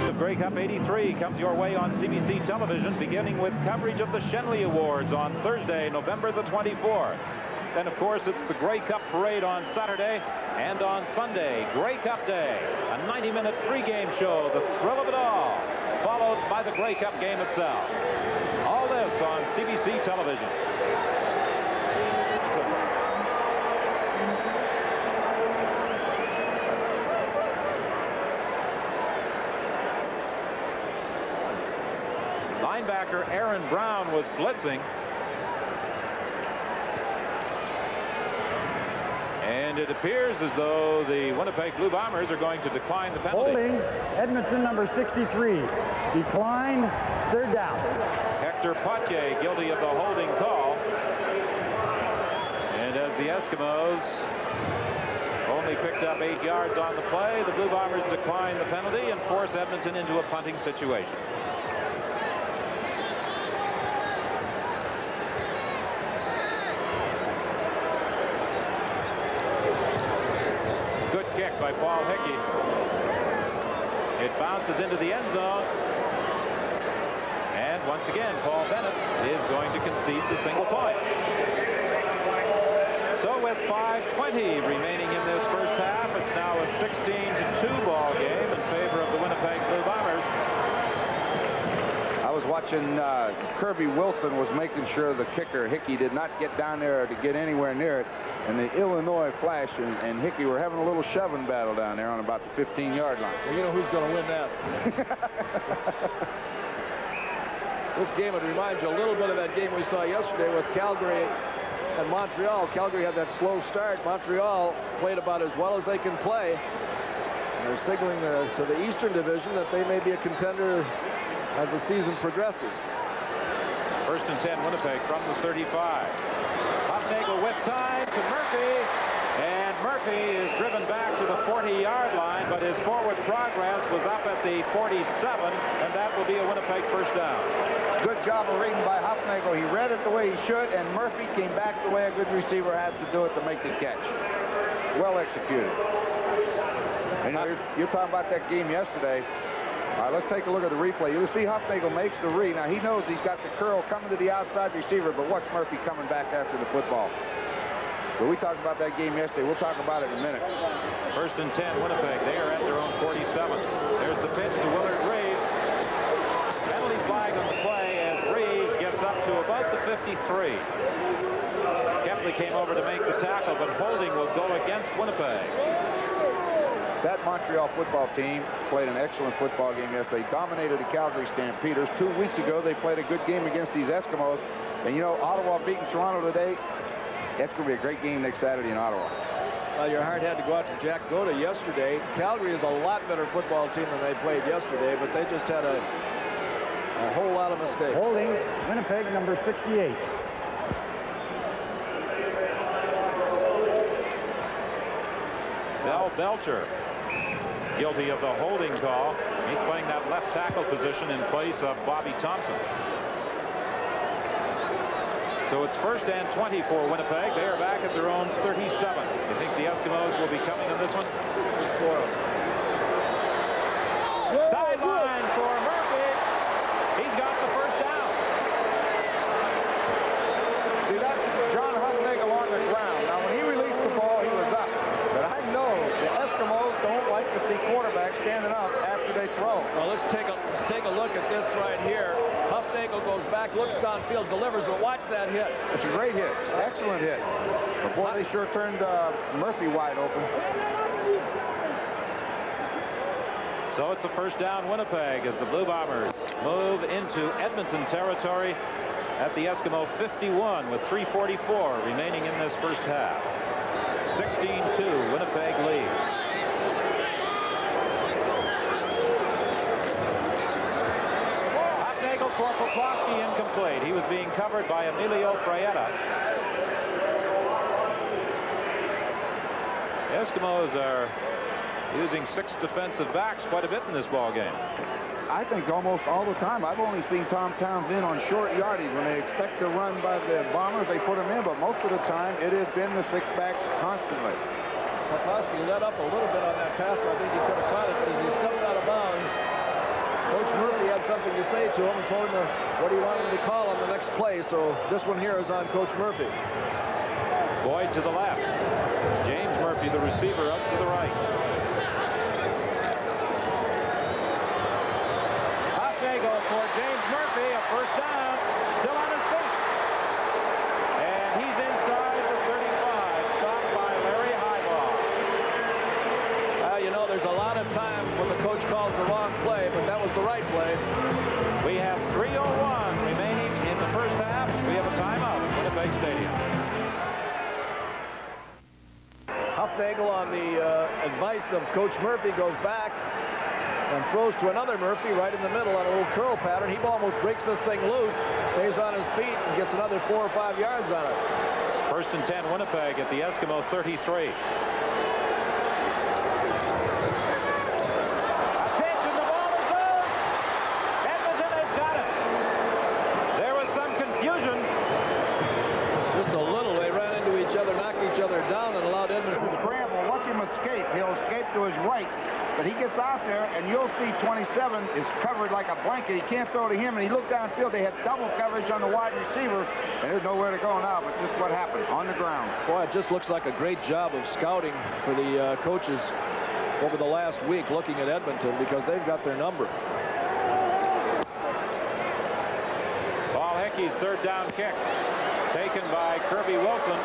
The Grey Cup 83 comes your way on CBC television, beginning with coverage of the Shenley Awards on Thursday, November the 24th. Then, of course, it's the Grey Cup Parade on Saturday, and on Sunday, Grey Cup Day, a 90-minute pregame show, the thrill of it all, followed by the Grey Cup game itself. All this on CBC television. Linebacker Aaron Brown was blitzing. And it appears as though the Winnipeg Blue Bombers are going to decline the penalty. Holding, Edmonton number 63. Declined, third down. Hector Potier guilty of the holding call. And as the Eskimos only picked up 8 yards on the play, the Blue Bombers decline the penalty and force Edmonton into a punting situation. By Paul Hickey. It bounces into the end zone. And once again, Paul Bennett is going to concede the single point. So with 5:20 remaining in this first half, it's now a 16-2 ball game in favor of the Winnipeg Blue Bombers. I was watching Kirby Wilson was making sure the kicker, Hickey, did not get down there to get anywhere near it. And the Illinois Flash and Hickey were having a little shoving battle down there on about the 15-yard line. Well, you know who's going to win that. This game would remind you a little bit of that game we saw yesterday with Calgary and Montreal. Calgary had that slow start. Montreal played about as well as they can play. And they're signaling to the Eastern Division that they may be a contender as the season progresses. First and 10, Winnipeg from the 35. Hufnagel with time to Murphy, and Murphy is driven back to the 40-yard line, but his forward progress was up at the 47, and that will be a Winnipeg first down. Good job of reading by Hufnagel. He read it the way he should, and Murphy came back the way a good receiver has to do it to make the catch. Well executed. And you're talking about that game yesterday. All right, let's take a look at the replay. You'll see Hufnagel makes the read. Now, he knows he's got the curl coming to the outside receiver, but watch Murphy coming back after the football. But we talked about that game yesterday. We'll talk about it in a minute. First and 10, Winnipeg. They are at their own 47. There's the pitch to Willard Reeves. Penalty flag on the play as Reeves gets up to about the 53. Kepley came over to make the tackle, but holding will go against Winnipeg. That Montreal football team played an excellent football game yesterday. Dominated the Calgary Stampeders. 2 weeks ago, they played a good game against these Eskimos. And, you know, Ottawa beating Toronto today. That's going to be a great game next Saturday in Ottawa. Well, your heart had to go out to Jack Goda yesterday. Calgary is a lot better football team than they played yesterday, but they just had a whole lot of mistakes. Holding, Winnipeg number 68. Bell Belcher guilty of the holding call. He's playing that left tackle position in place of Bobby Thompson. So it's first and 20 for Winnipeg. They are back at their own 37. You think the Eskimos will be coming on this one? Sideline for Murphy. He's got the first down. See, that's John Hufnagel on the ground. Now, when he released the ball, he was up. But I know the Eskimos don't like to see quarterbacks standing up after they throw. Well, let's take a look at this right here. Hufnagel goes back back, looks downfield, delivers, but watch that hit. It's a great hit. Excellent hit. But boy, they sure turned Murphy wide open. So it's a first down Winnipeg as the Blue Bombers move into Edmonton territory at the Eskimo 51 with 3:44 remaining in this first half. 16-2, Winnipeg leads. Hot angle for Poplawski, incomplete. He was being covered by Emilio Frietta. Eskimos are using 6 defensive backs quite a bit in this ball game. I think almost all the time. I've only seen Tom Towns in on short yardage. When they expect to run by the Bombers, they put him in, but most of the time it has been the 6 backs constantly. Poplawski let up a little bit on that pass. I think he could have caught it, but as he stepped out of bounds, Coach Murphy had something to say to him and told him what he wanted him to call on the next play. So this one here is on Coach Murphy. Boyd to the left. James Murphy, the receiver, up to the right. Go for James Murphy, a first down, still on his feet. And he's inside the 35, stopped by Larry Highball. You know, there's a lot of times when the coach calls the wrong play, but that was the right play. We have 3:01 remaining in the first half. We have a timeout at Winnipeg Stadium. Hufnagel, on the advice of Coach Murphy, goes back and throws to another Murphy right in the middle on a little curl pattern. He almost breaks this thing loose, stays on his feet, and gets another 4 or 5 yards on it. First and 10, Winnipeg at the Eskimo 33. Attention, the ball is loose. Edmonton has got it. There was some confusion. Just a little. They ran into each other, knocked each other down, and allowed Edmonton to Scramble. Watch him escape. He'll escape to his right. But he gets out there, and you'll see 27 is covered like a blanket. He can't throw to him, and he looked downfield. They had double coverage on the wide receiver, and there's nowhere to go now, but this is what happened on the ground. Boy, it just looks like a great job of scouting for the coaches over the last week looking at Edmonton, because they've got their number. Paul Hickey's third down kick taken by Kirby Wilson.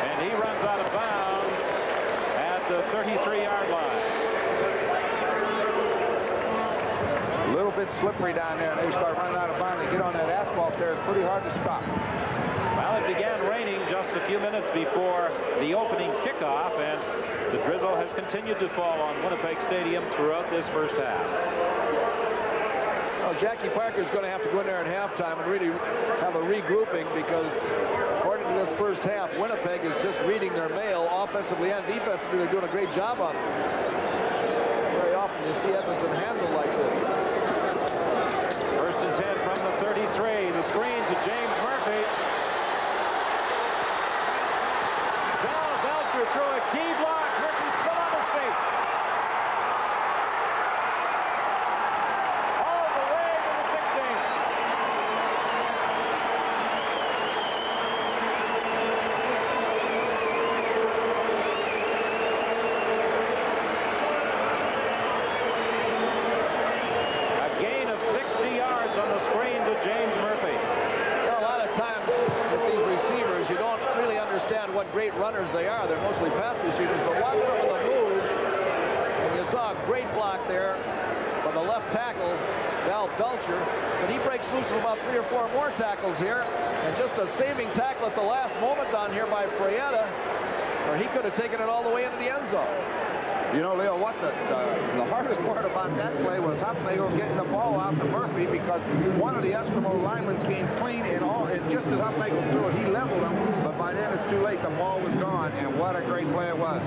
And he runs out of bounds at the 33-yard line. A little bit slippery down there, and they start running out of bounds. They get on that asphalt there. It's pretty hard to stop. Well, it began raining just a few minutes before the opening kickoff, and the drizzle has continued to fall on Winnipeg Stadium throughout this first half. Well, Jackie Parker's going to have to go in there at halftime and really have a regrouping, because according to this first half, Winnipeg is just reading their mail offensively and defensively. They're doing a great job on it. Very often you see Edmonton handled like this. First and 10 from the 33. The screen to James Murphy. Dallas Elster through a key block. Murphy's still on his feet. All the way to the 16. A gain of 60 yards on the screen to James Murphy. Well, a lot of times with these receivers, you don't really understand what great runners they are. They're mostly pass receivers, but watch some of the moves. And you saw a great block there by the left tackle, Val Belcher, but he breaks loose of about 3 or 4 more tackles here, and just a saving tackle at the last moment on here by Frietta, or he could have taken it all the way into the end zone. You know, Leo, what the hardest part about that play was Hufnagel getting the ball out to Murphy, because one of the Eskimo linemen came clean, and just as Hufnagel threw it, he leveled him, but by then it's too late. The ball was gone, and what a great play it was.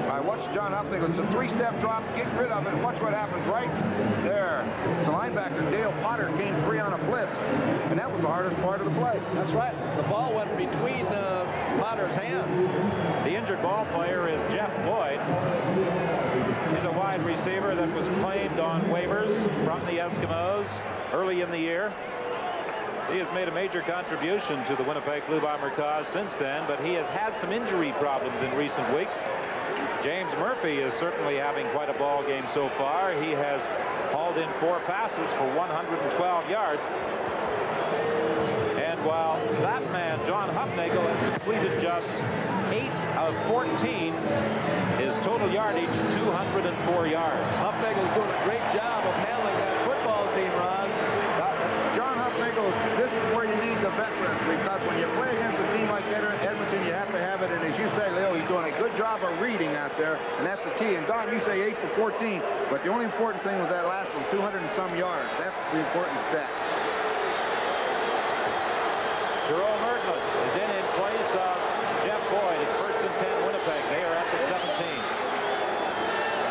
All right, watch John Hufnagel. It's a 3-step drop. Get rid of it. Watch what happens right there. The linebacker, Dale Potter, came free on a blitz, and that was the hardest part of the play. That's right. The ball went between Potter's hands. The injured ball player is Jeff Boyd. He's a wide receiver that was claimed on waivers from the Eskimos early in the year. He has made a major contribution to the Winnipeg Blue Bomber cause since then, but he has had some injury problems in recent weeks. James Murphy is certainly having quite a ball game so far. He has hauled in 4 passes for 112 yards. And while that man, John Hufnagel, has completed just 8 of 14, his total yardage, 204 yards. Hufnagel's doing a great job of handling that football team, Ron. John Hufnagel, this is where you need the veterans, because when you play against a team like Edmonton, you have to have it. And as you say, Leo, he's doing a good job of reading out there, and that's the key. And Don, you say 8 for 14, but the only important thing was that last one, 200 and some yards. That's the important stat. Jerome Erdmann is in place of Jeff Boyd. It's 1st and 10 Winnipeg. They are at the 17.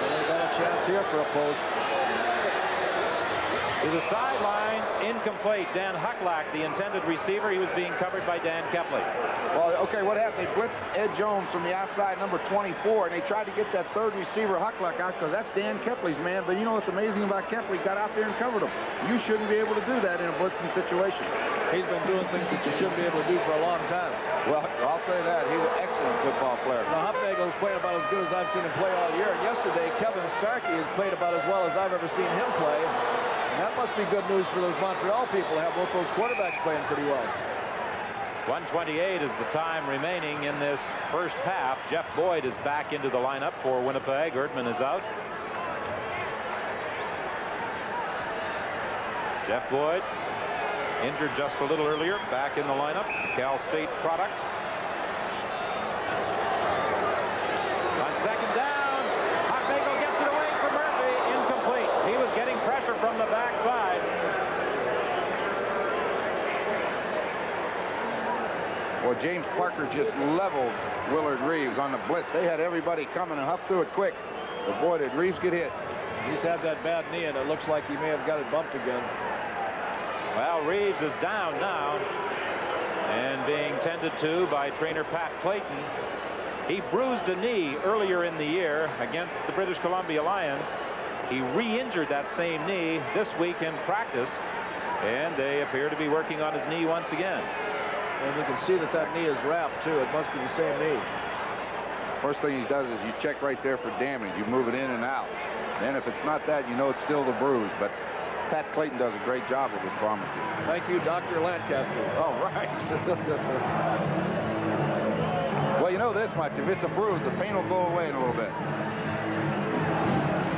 They got a chance here for a post. To the sideline, incomplete. Dan Hucklack, the intended receiver. He was being covered by Dan Kepley. Well, okay, what happened? They blitzed Ed Jones from the outside, number 24, and they tried to get that third receiver, Hucklack, out because that's Dan Kepley's man. But you know what's amazing about Kepley? Got out there and covered him. You shouldn't be able to do that in a blitzing situation. He's been doing things that you shouldn't be able to do for a long time. Well, I'll say that. He's an excellent football player. Now, Hufnagel's playing about as good as I've seen him play all year. And yesterday, Kevin Starkey has played about as well as I've ever seen him play. And that must be good news for those Montreal people to have both those quarterbacks playing pretty well. 1:28 is the time remaining in this first half. Jeff Boyd is back into the lineup for Winnipeg. Erdmann is out. Jeff Boyd, injured just a little earlier, back in the lineup. Cal State product. On 2nd down, Hufnagel gets it away from Murphy. Incomplete. He was getting pressure from the backside. Well, James Parker just leveled Willard Reeves on the blitz. They had everybody coming, and Huff threw it quick. But boy, did Reeves get hit. He's had that bad knee, and it looks like he may have got it bumped again. Well, Reeves is down now and being tended to by trainer Pat Clayton. He bruised a knee earlier in the year against the British Columbia Lions. He re-injured that same knee this week in practice, and they appear to be working on his knee once again. And you can see that that knee is wrapped, too. It must be the same knee. First thing he does is you check right there for damage. You move it in and out. Then if it's not that, you know it's still the bruise. But Pat Clayton does a great job of his pharmacy. Thank you, Dr. Lancaster. All right. Well, you know this much. If it's a bruise, the pain will go away in a little bit.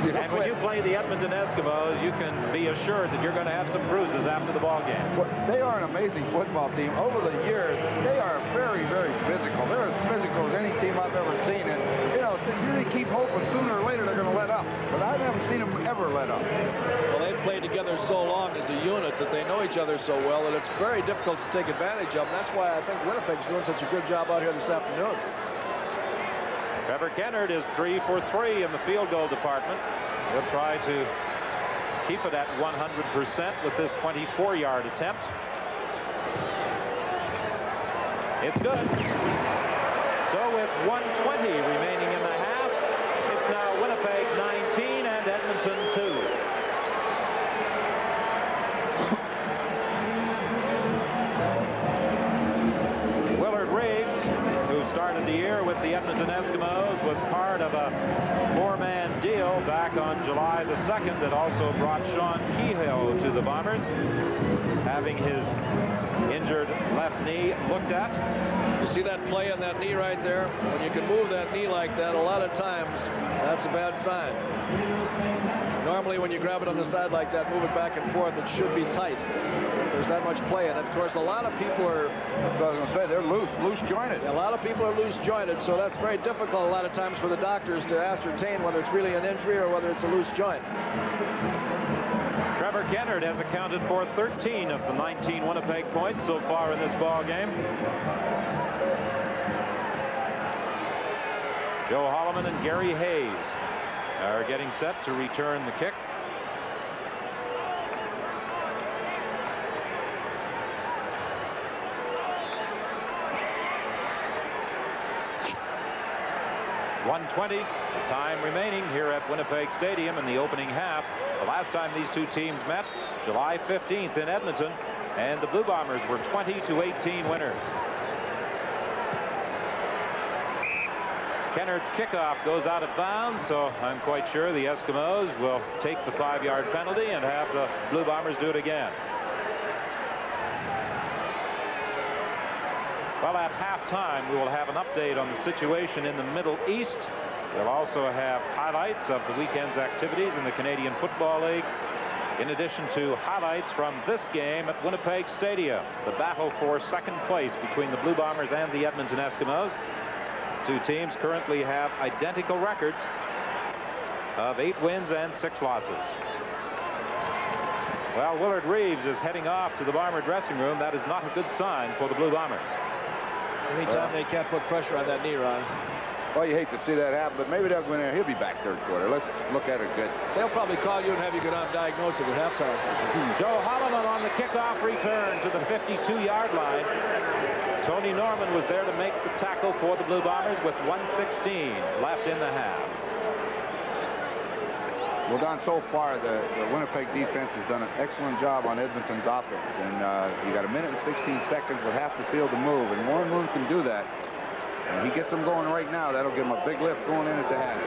And when you play the Edmonton Eskimos, you can be assured that you're going to have some bruises after the ball game. Well, they are an amazing football team. Over the years, they are very, very physical. They're as physical as any team I've ever seen. And, you know, you really keep hoping sooner or later they're going to let up. But I haven't seen them ever let up. Well, they've played together so long as a unit that they know each other so well that it's very difficult to take advantage of. And that's why I think Winnipeg's doing such a good job out here this afternoon. Trevor Kennard is 3 for 3 in the field goal department. He'll try to keep it at 100% with this 24-yard attempt. It's good. So with 1:20 remaining in the half, it's now Winnipeg 19 and Edmonton 2. Willard Reeves, who started the year with the Edmonton Eskimos, was part of a 4-man deal back on July the 2nd that also brought Sean Kehoe to the Bombers, having his injured left knee looked at. You see that play on that knee right there? When you can move that knee like that, a lot of times, that's a bad sign. Normally, when you grab it on the side like that, move it back and forth, it should be tight. There's that much play, and of course, a lot of people are... So I was going to say, they're loose jointed. A lot of people are loose jointed, so that's very difficult a lot of times for the doctors to ascertain whether it's really an injury or whether it's a loose joint. Trevor Kennard has accounted for 13 of the 19 Winnipeg points so far in this ball game. Joe Holloman and Gary Hayes are getting set to return the kick. .120, the time remaining here at Winnipeg Stadium in the opening half. The last time these two teams met, July 15th in Edmonton, and the Blue Bombers were 20-18 winners. Kennard's kickoff goes out of bounds, so I'm quite sure the Eskimos will take the 5-yard penalty and have the Blue Bombers do it again. Well, at halftime, we will have an update on the situation in the Middle East. We'll also have highlights of the weekend's activities in the Canadian Football League, in addition to highlights from this game at Winnipeg Stadium, the battle for second place between the Blue Bombers and the Edmonton Eskimos. Two teams currently have identical records of 8 wins and 6 losses. Well, Willard Reeves is heading off to the Bomber dressing room. That is not a good sign for the Blue Bombers. Anytime they can't put pressure on that knee, Ron. Well, you hate to see that happen, but maybe Doug Winner, he'll be back third quarter. Let's look at it good. They'll probably call you and have you go down and diagnose it at halftime. Joe Holloman on the kickoff return to the 52-yard line. Tony Norman was there to make the tackle for the Blue Bombers with 1:16 left in the half. Well, Don, so far the Winnipeg defense has done an excellent job on Edmonton's offense, and you got 1 minute and 16 seconds with half the field to move, and Warren Moon can do that. And he gets them going right now. That'll give him a big lift going in at the half.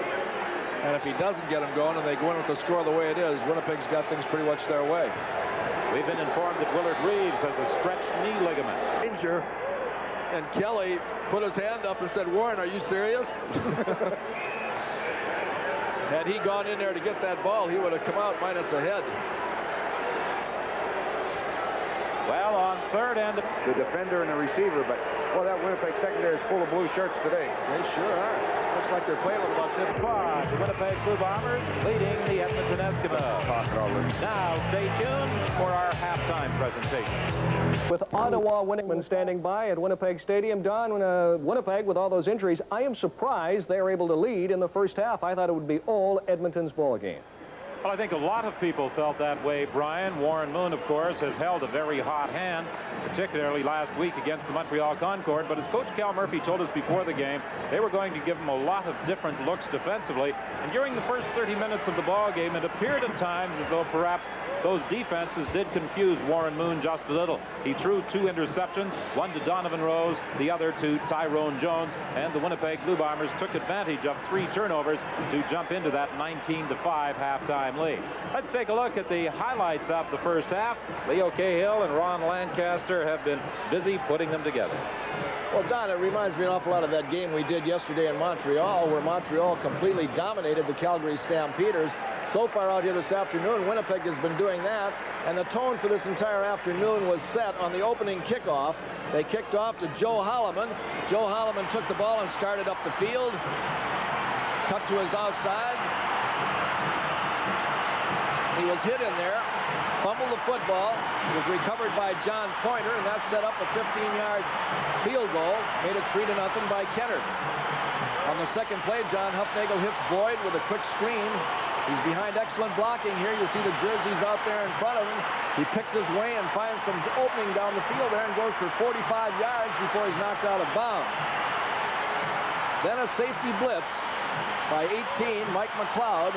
And if he doesn't get them going and they go in with the score the way it is, Winnipeg's got things pretty much their way. We've been informed that Willard Reeves has a stretched knee ligament. Danger. And Kelly put his hand up and said, Warren, are you serious? Had he gone in there to get that ball, he would have come out minus a head. Well, on third and the defender and the receiver, but well, that Winnipeg secondary is full of blue shirts today. They sure are. Looks like they're playing with about 10 5. The Winnipeg Blue Bombers leading the Edmonton Eskimos. Now stay tuned for our halftime presentation. With Ottawa Winnipeg standing by at Winnipeg Stadium, Don, Winnipeg with all those injuries, I am surprised they're able to lead in the first half. I thought it would be all Edmonton's ball game. Well, I think a lot of people felt that way, Brian. Warren Moon, of course, has held a very hot hand, particularly last week against the Montreal Concorde. But as Coach Cal Murphy told us before the game, they were going to give him a lot of different looks defensively. And during the first 30 minutes of the ball game, it appeared at times as though perhaps those defenses did confuse Warren Moon just a little. He threw 2 interceptions, one to Donovan Rose, the other to Tyrone Jones, and the Winnipeg Blue Bombers took advantage of 3 turnovers to jump into that 19-5 halftime lead. Let's take a look at the highlights of the first half. Leo Cahill and Ron Lancaster have been busy putting them together. Well, Don, it reminds me an awful lot of that game we did yesterday in Montreal, where Montreal completely dominated the Calgary Stampeders. So far out here this afternoon, Winnipeg has been doing that, and the tone for this entire afternoon was set on the opening kickoff. They kicked off to Joe Holloman. Joe Holloman took the ball and started up the field, cut to his outside. He was hit in there, fumbled the football, was recovered by John Pointer, and that set up a 15-yard field goal, made it 3-0 by Kennard. On the second play, John Hufnagel hits Boyd with a quick screen. He's behind excellent blocking here. You see the jerseys out there in front of him. He picks his way and finds some opening down the field there and goes for 45 yards before he's knocked out of bounds. Then a safety blitz by 18, Mike McLeod.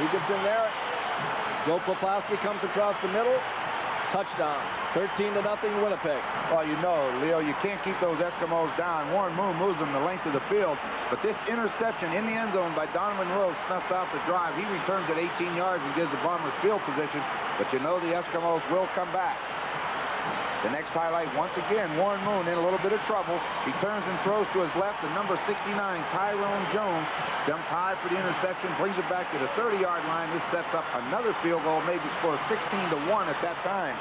He gets in there. Joe Poplawski comes across the middle. Touchdown. 13-0 Winnipeg. Well, you know, Leo, you can't keep those Eskimos down. Warren Moon moves them the length of the field, but this interception in the end zone by Donovan Rose snuffs out the drive. He returns at 18 yards and gives the Bombers field position, but you know the Eskimos will come back. The next highlight, once again, Warren Moon in a little bit of trouble. He turns and throws to his left, and number 69, Tyrone Jones, jumps high for the interception, brings it back to the 30-yard line. This sets up another field goal, made the score 16-1 at that time.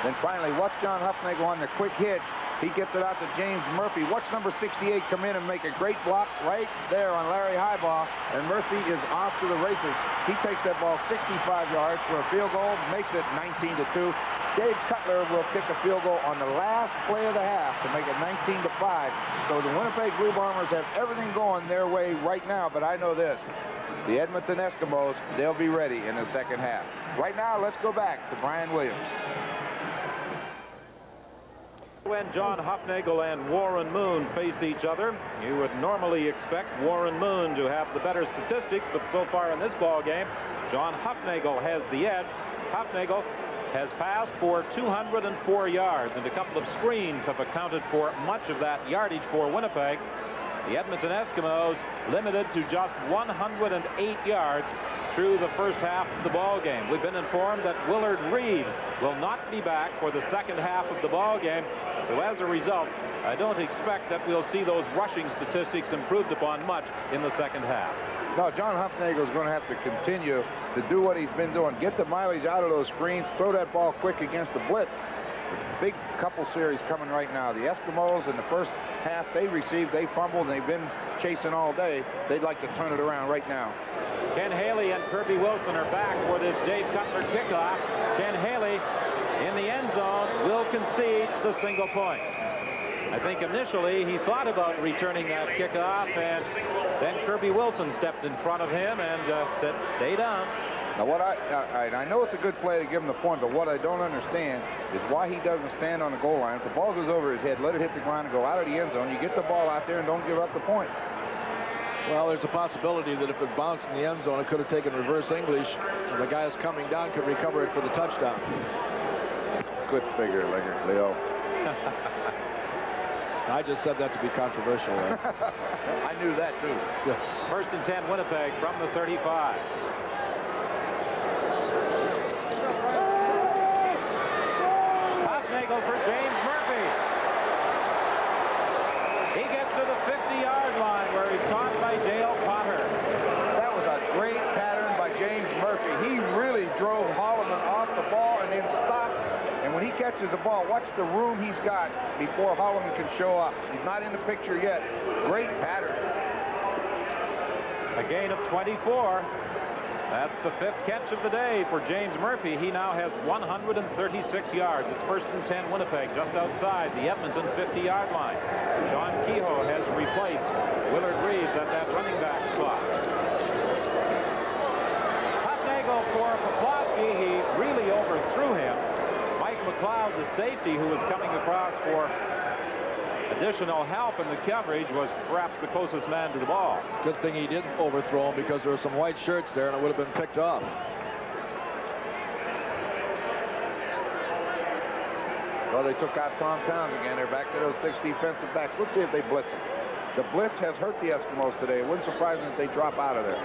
Then finally, watch John Hufnagel on the quick hitch. He gets it out to James Murphy. Watch number 68 come in and make a great block right there on Larry Highball, and Murphy is off to the races. He takes that ball 65 yards for a field goal, makes it 19-2. Dave Cutler will kick a field goal on the last play of the half to make it 19-5. So the Winnipeg Blue Bombers have everything going their way right now, but I know this. The Edmonton Eskimos, they'll be ready in the second half. Right now, let's go back to Brian Williams. When John Hufnagel and Warren Moon face each other, you would normally expect Warren Moon to have the better statistics, but so far in this ball game, John Hufnagel has the edge. Hufnagel has passed for 204 yards, and a couple of screens have accounted for much of that yardage for Winnipeg. The Edmonton Eskimos limited to just 108 yards through the first half of the ball game. We've been informed that Willard Reeves will not be back for the second half of the ball game. So as a result, I don't expect that we'll see those rushing statistics improved upon much in the second half. No, John Hufnagel is going to have to continue to do what he's been doing. Get the mileage out of those screens. Throw that ball quick against the blitz. Big couple series coming right now. The Eskimos in the first half, they received, they fumbled, and they've been chasing all day. They'd like to turn it around right now. Ken Haley and Kirby Wilson are back for this Dave Cutler kickoff. Ken Haley in the end zone will concede the single point. I think initially he thought about returning that kickoff, and then Kirby Wilson stepped in front of him and said, stay down. Now, what I know it's a good play to give him the point, but what I don't understand is why he doesn't stand on the goal line. If the ball goes over his head, let it hit the ground and go out of the end zone. You get the ball out there and don't give up the point. Well, there's a possibility that if it bounced in the end zone, it could have taken reverse English, and the guys coming down could recover it for the touchdown. Good figure, Leo. I just said that to be controversial. Right? I knew that, too. First and 10, Winnipeg from the 35. Hufnagel for James Murphy. He gets to the 50-yard line where he's caught by Dale Potter. That was a great pattern by James Murphy. He really drove Holloman off the ball and then stopped. And when he catches the ball, watch the room he's got before Holloman can show up. He's not in the picture yet. Great pattern. A gain of 24. That's the 5th catch of the day for James Murphy. He now has 136 yards. It's first and 10 Winnipeg, just outside the Edmonton 50-yard line. John Kehoe has replaced Willard Reeves at that running back spot. Hufnagel for Poplawski. He really overthrew him. Mike McLeod, the safety who was coming across for additional help in the coverage, was perhaps the closest man to the ball. Good thing he didn't overthrow him, because there were some white shirts there and it would have been picked off. Well, they took out Tom Towns again. They're back to those 6 defensive backs. Let's see if they blitz him. The blitz has hurt the Eskimos today. It wouldn't surprise me if they drop out of there.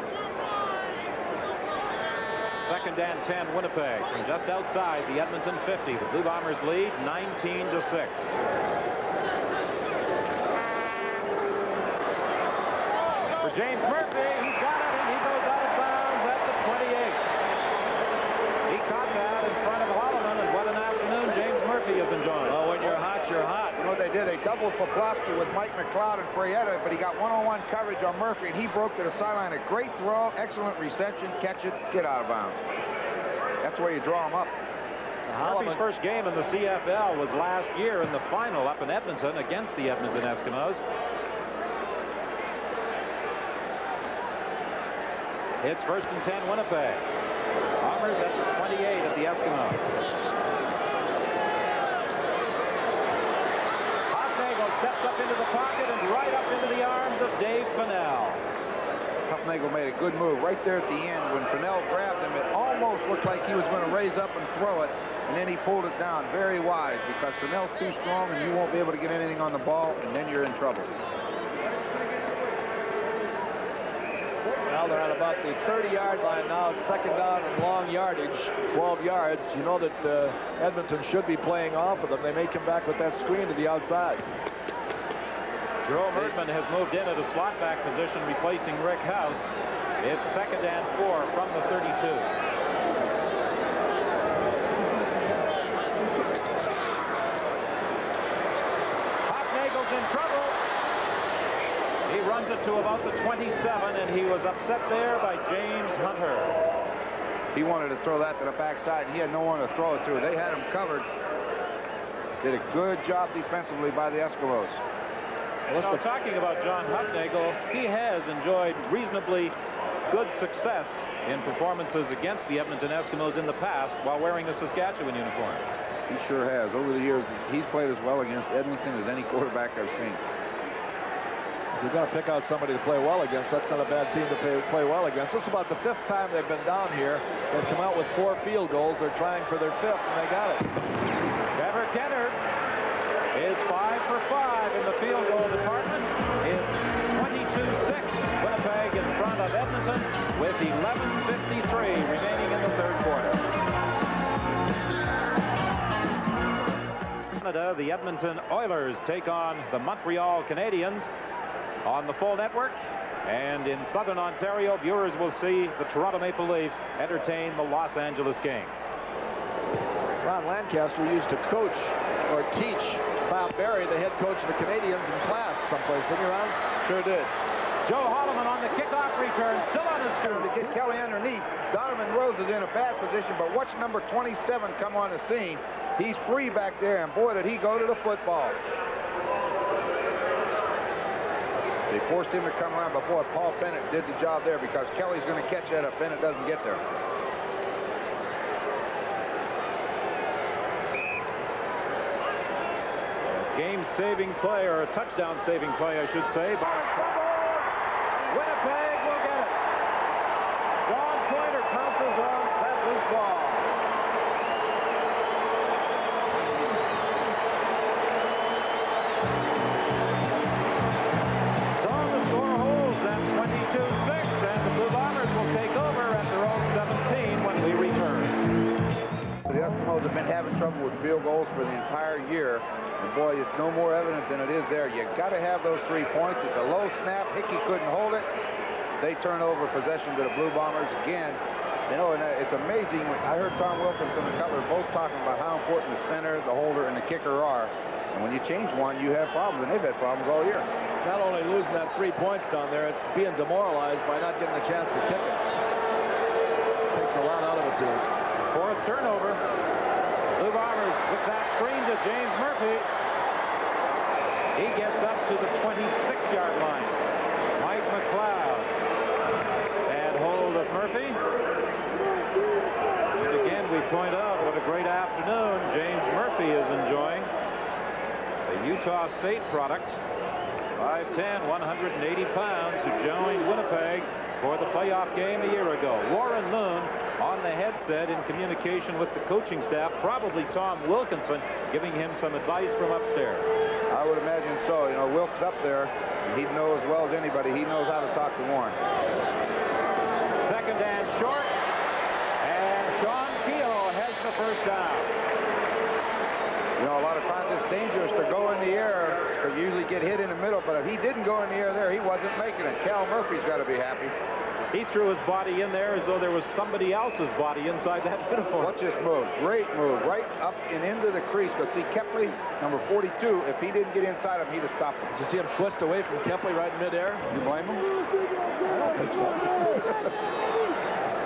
Second and 10 Winnipeg from just outside the Edmonton 50. The Blue Bombers lead 19-6. For James Murphy, he's got it, and he goes out of bounds at the 28. He caught that in front of Holloman, and what an afternoon James Murphy has enjoyed. Well, when you're hot, you're hot. You know what they did? They doubled Poplawski with Mike McLeod and Frietta, but he got one-on-one coverage on Murphy, and he broke to the sideline. A great throw, excellent reception, catch it, get out of bounds. That's where you draw him up. Murphy's first game in the CFL was last year in the final up in Edmonton against the Edmonton Eskimos. It's first and 10 Winnipeg. Bombers at the 28 of the Eskimos. Hufnagel steps up into the pocket and right up into the arms of Dave Fennell. Hufnagel made a good move right there at the end. When Fennell grabbed him, it almost looked like he was going to raise up and throw it, and then he pulled it down. Very wise, because Fennell's too strong and you won't be able to get anything on the ball, and then you're in trouble. Well, they're at about the 30-yard line now. It's second down and long yardage, 12 yards. You know that Edmonton should be playing off of them. They may come back with that screen to the outside. Jerome Erdman has moved in at a slot back position, replacing Rick House. It's second and 4 from the 32. Hufnagel's in trouble. He runs it to about the 27, and he was upset there by James Hunter. He wanted to throw that to the backside, and he had no one to throw it to. They had him covered. Did a good job defensively by the Eskimos. You know, talking about John Hufnagel, he has enjoyed reasonably good success in performances against the Edmonton Eskimos in the past while wearing a Saskatchewan uniform. He sure has. Over the years, he's played as well against Edmonton as any quarterback I've seen. you're going to pick out somebody to play well against, that's not a bad team to play well against. This is about the 5th time they've been down here. They've come out with 4 field goals. They're trying for their 5th, and they got it. Trevor Kenner is 5 for 5 in the field goal department. It's 22-6. Winnipeg in front of Edmonton with 11:53 remaining in the 3rd quarter. Canada, the Edmonton Oilers take on the Montreal Canadiens on the full network. And in Southern Ontario, viewers will see the Toronto Maple Leafs entertain the Los Angeles Kings. Ron Lancaster used to coach or teach Bob Berry, the head coach of the Canadiens, in class someplace. Didn't you, Ron? Sure did. Joe Holloman on the kickoff return, still on his feet. To get Kelly underneath. Donovan Rose is in a bad position, but watch number 27 come on the scene. He's free back there, and boy, did he go to the football. They forced him to come around, but boy, Paul Bennett did the job there because Kelly's going to catch that if Bennett doesn't get there. Game-saving play, or a touchdown-saving play, I should say. Winnipeg will get it. John Pointer pounces on that loose ball. So the score holds at 22-6, and the Blue Bombers will take over at their own 17 when we return. The Eskimos have been having trouble with field goals for the entire year. And boy, it's no more evident than it is there. You got to have those 3 points. It's a low snap. Hickey couldn't hold it. They turn over possession to the Blue Bombers again. You know, and it's amazing. I heard Tom Wilkinson and Cutler both talking about how important the center, the holder, and the kicker are. And when you change one, you have problems, and they've had problems all year. Not only losing that 3 points down there, it's being demoralized by not getting a chance to kick it. Takes a lot out of the team. 4th turnover. Blue Bombers with that screen to James Murphy. He gets up to the 26-yard line. Mike McLeod. And hold of Murphy. And again, we point out what a great afternoon James Murphy is enjoying. A Utah State product. 5'10", 180 pounds, who joined Winnipeg for the playoff game a year ago. Warren Moon on the headset in communication with the coaching staff, probably Tom Wilkinson giving him some advice from upstairs. I would imagine so. You know, Wilk's up there, and he'd know as well as anybody. He knows how to talk to Warren. 2nd and short, and Sean Kehoe has the 1st down. You know, a lot of times it's dangerous to go in the air because you usually get hit in the middle, but if he didn't go in the air there, he wasn't making it. Cal Murphy's got to be happy. He threw his body in there as though there was somebody else's body inside that uniform. Watch this move. Great move. Right up and into the crease. But see, Kepley, number 42, if he didn't get inside him, he'd have stopped him. Did you see him twist away from Kepley right in midair? You blame him? I don't think so.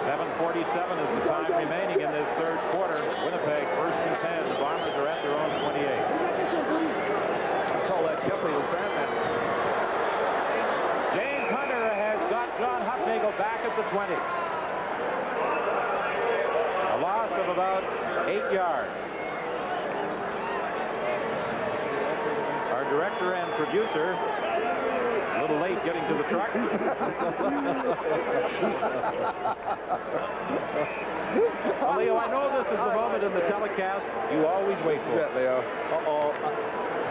7:47 is the time remaining in this 3rd quarter. Winnipeg 1st and 10. The Bombers are at their own 28. I call that Kepley the Sandman. James Hunter has got John Hufnagel back at the 20. A loss of about 8 yards. Our director and producer, a little late getting to the truck. Well, Leo, I know this is the moment in the telecast you always wait for. Yeah, Leo. Uh-oh.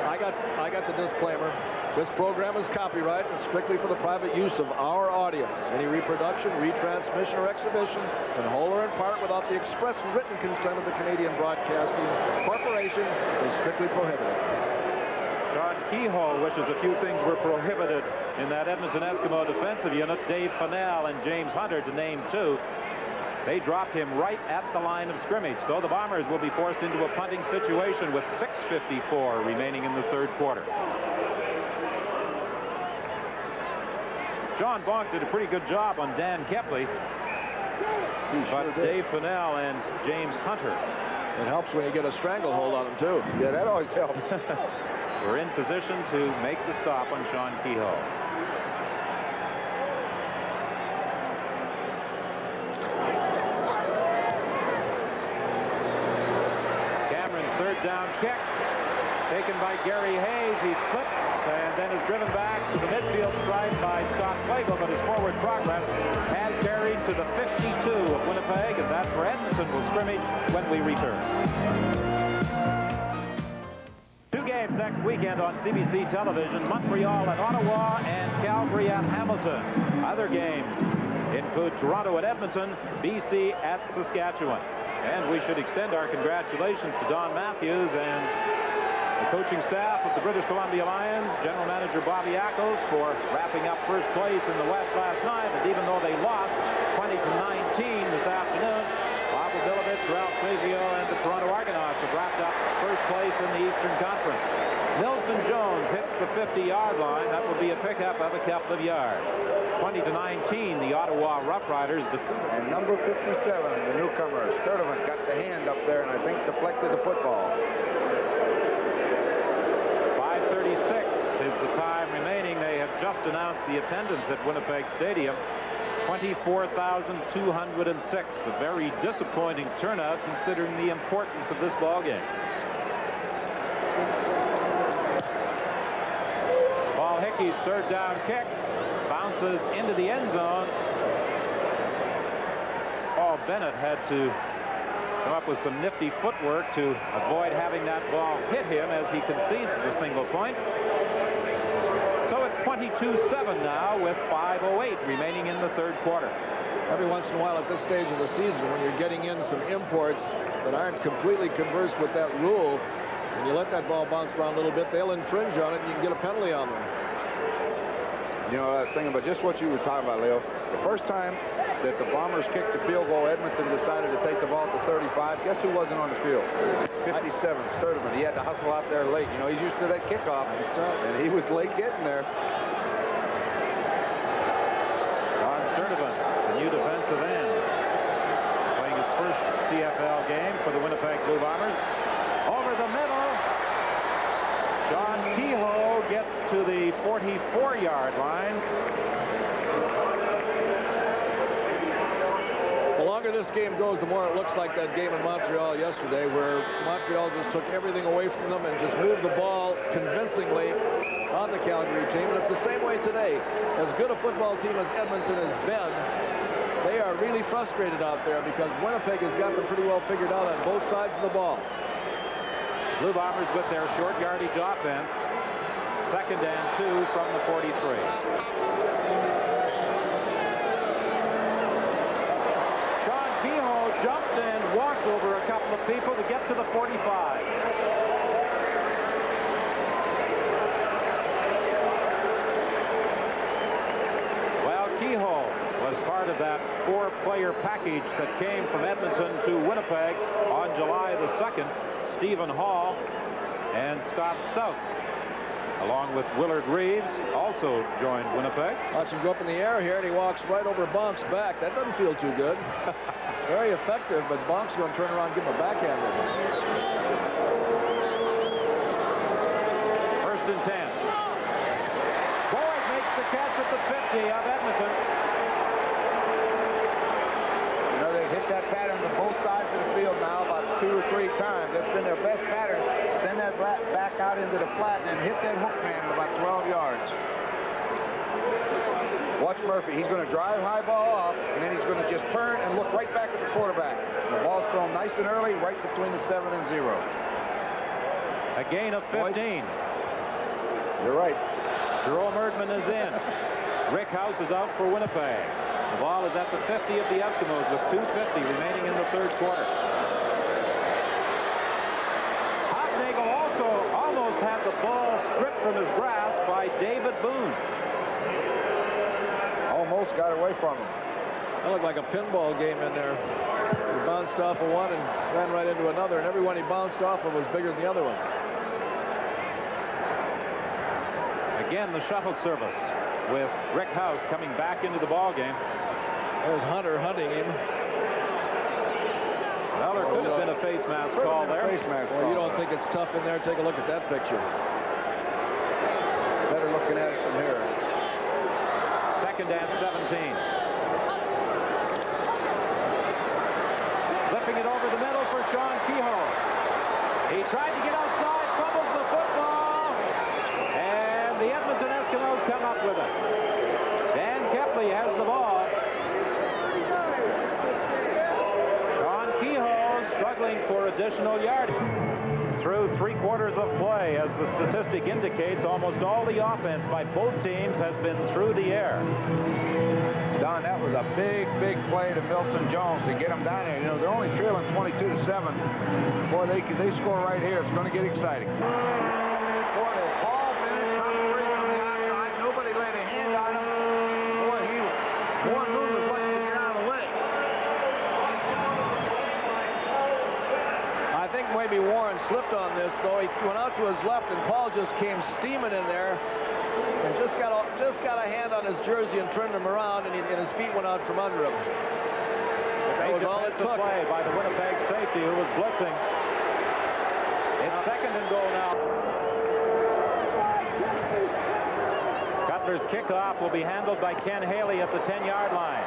I got the disclaimer. This program is copyright and strictly for the private use of our audience. Any reproduction, retransmission, or exhibition, in whole or in part, without the express written consent of the Canadian Broadcasting Corporation, is strictly prohibited. John Kehoe wishes a few things were prohibited in that Edmonton Eskimo defensive unit. Dave Fennell and James Hunter, to name 2. They dropped him right at the line of scrimmage. So the Bombers will be forced into a punting situation with 6:54 remaining in the 3rd quarter. John Bonk did a pretty good job on Dan Kepley. But Dave Fennell and James Hunter. It helps when you get a stranglehold on him, too. Yeah, that always helps. We're in position to make the stop on Sean Kehoe. Cameron's 3rd down kick taken by Gary Hayes. He slipped and then is driven back to the midfield stripe by Scott Flagel, but his forward progress has carried to the 52 of Winnipeg, and that's where Edmonton will scrimmage when we return. Two games next weekend on CBC television, Montreal at Ottawa and Calgary at Hamilton. Other games include Toronto at Edmonton, BC at Saskatchewan. And we should extend our congratulations to Don Matthews and the coaching staff of the British Columbia Lions, General Manager Bobby Ackles, for wrapping up first place in the West last night. And even though they lost 20-19 this afternoon, Bob Obilovich, Ralph Fazio, and the Toronto Argonauts have wrapped up first place in the Eastern Conference. Nelson Jones hits the 50-yard line. That will be a pickup of a couple of yards. 20-19, the Ottawa Rough Riders. And number 57, the newcomer, Sturdivant, got the hand up there and I think deflected the football. 5:36 is the time remaining. They have just announced the attendance at Winnipeg Stadium. 24,206. A very disappointing turnout considering the importance of this ball game. Paul Hickey's third down kick bounces into the end zone. Paul Bennett had to come up with some nifty footwork to avoid having that ball hit him as he concedes the single point. So it's 22-7 now with 5:08 remaining in the third quarter. Every once in a while at this stage of the season, when you're getting in some imports that aren't completely conversant with that rule, and you let that ball bounce around a little bit, they'll infringe on it and you can get a penalty on them. You know, I was thinking about just what you were talking about, Leo. The first time that the Bombers kicked the field goal, Edmonton decided to take the ball to 35. Guess who wasn't on the field? 57, Sturdivant. He had to hustle out there late. You know, he's used to that kickoff, and he was late getting there. Ron Sturdivant, the new defensive end, playing his first CFL game for the Winnipeg Blue Bombers. Over the middle, John Kehoe gets to the 44-yard line. The longer this game goes, the more it looks like that game in Montreal yesterday, where Montreal just took everything away from them and just moved the ball convincingly on the Calgary team. And it's the same way today. As good a football team as Edmonton has been, they are really frustrated out there because Winnipeg has got them pretty well figured out on both sides of the ball. Blue Bombers with their short yardage offense. 2nd and 2 from the 43. John Kehoe jumped and walked over a couple of people to get to the 45. Well, Kehoe was part of that 4-player package that came from Edmonton to Winnipeg on July the 2nd. Stephen Hall and Scott Stout, along with Willard Reeves, also joined Winnipeg. Watch him go up in the air here, and he walks right over Bonk's back. That doesn't feel too good. Very effective, but Bonk's going to turn around and give him a backhand. 1st and 10. Boyd makes the catch at the 50 of Edmonton. You know, they've hit that pattern to both sides of the field now about 2 or 3 times. That's been their best pattern. Send that back out into the flat and hit that hook man at about 12 yards. Watch Murphy. He's going to drive high ball off, and then he's going to just turn and look right back at the quarterback. The ball's thrown nice and early, right between the 7 and 0. A gain of 15. You're right. Jerome Erdman is in. Rick House is out for Winnipeg. The ball is at the 50 of the Eskimos with 2:50 remaining in the third quarter. Hotnagel also almost had the ball stripped from his grasp by David Boone. Almost got away from him. That looked like a pinball game in there. He bounced off of one and ran right into another, and every one he bounced off of was bigger than the other one. Again, the shuttle service with Rick House coming back into the ball game. There's Hunter hunting him. Well, there could have been a face mask call there. Face mask Well, call. you don't think it's tough in there? Take a look at that picture. Better looking at it from here. 2nd and 17. Flipping it over the middle for Sean Kehoe. He tried to get outside, fumbles the football, and the additional yardage. Through 3/4 of play, as the statistic indicates, almost all the offense by both teams has been through the air. Don, that was a big play to Milton Jones to get them down there. You know, they're only trailing 22-7. Boy, they score right here. It's going to get exciting. Boy, the ball finished top three from the outside. Nobody laid a hand on him. Boy, Warren Moon was lucky to get out of the way. I think maybe Warren slipped on this, though. He went out to his left, and Paul just came steaming in there and just got a hand on his jersey and turned him around, and his feet went out from under him. That was all it took. Play by the Winnipeg safety who was blitzing. It's 2nd and goal now. Cutler's kickoff will be handled by Ken Haley at the 10-yard line.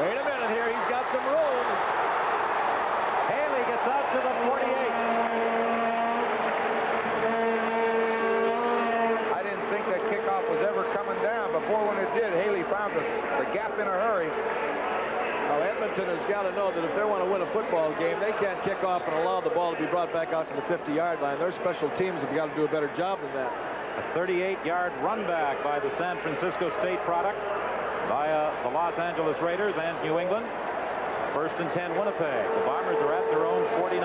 Wait a minute here. He's got some room. Haley gets out to the 48. I didn't think that kickoff was ever coming down. Before when it did, Haley found the gap in a hurry. Well, Edmonton has got to know that if they want to win a football game, they can't kick off and allow the ball to be brought back out to the 50-yard line. Their special teams have got to do a better job than that. A 38-yard run back by the San Francisco State product via the Los Angeles Raiders and New England. 1st and 10 Winnipeg. The Bombers are at their own 49.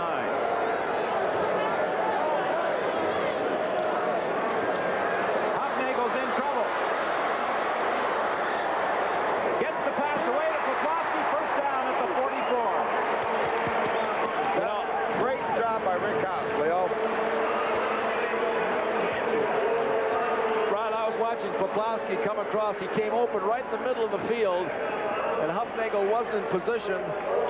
Hufnagel's in trouble. Gets the pass away to Poplawski. 1st down at the 44. Well, great job by Rick House, Leo. Brian, I was watching Poplawski come across. He came open right in the middle of the field, and Hufnagel wasn't in position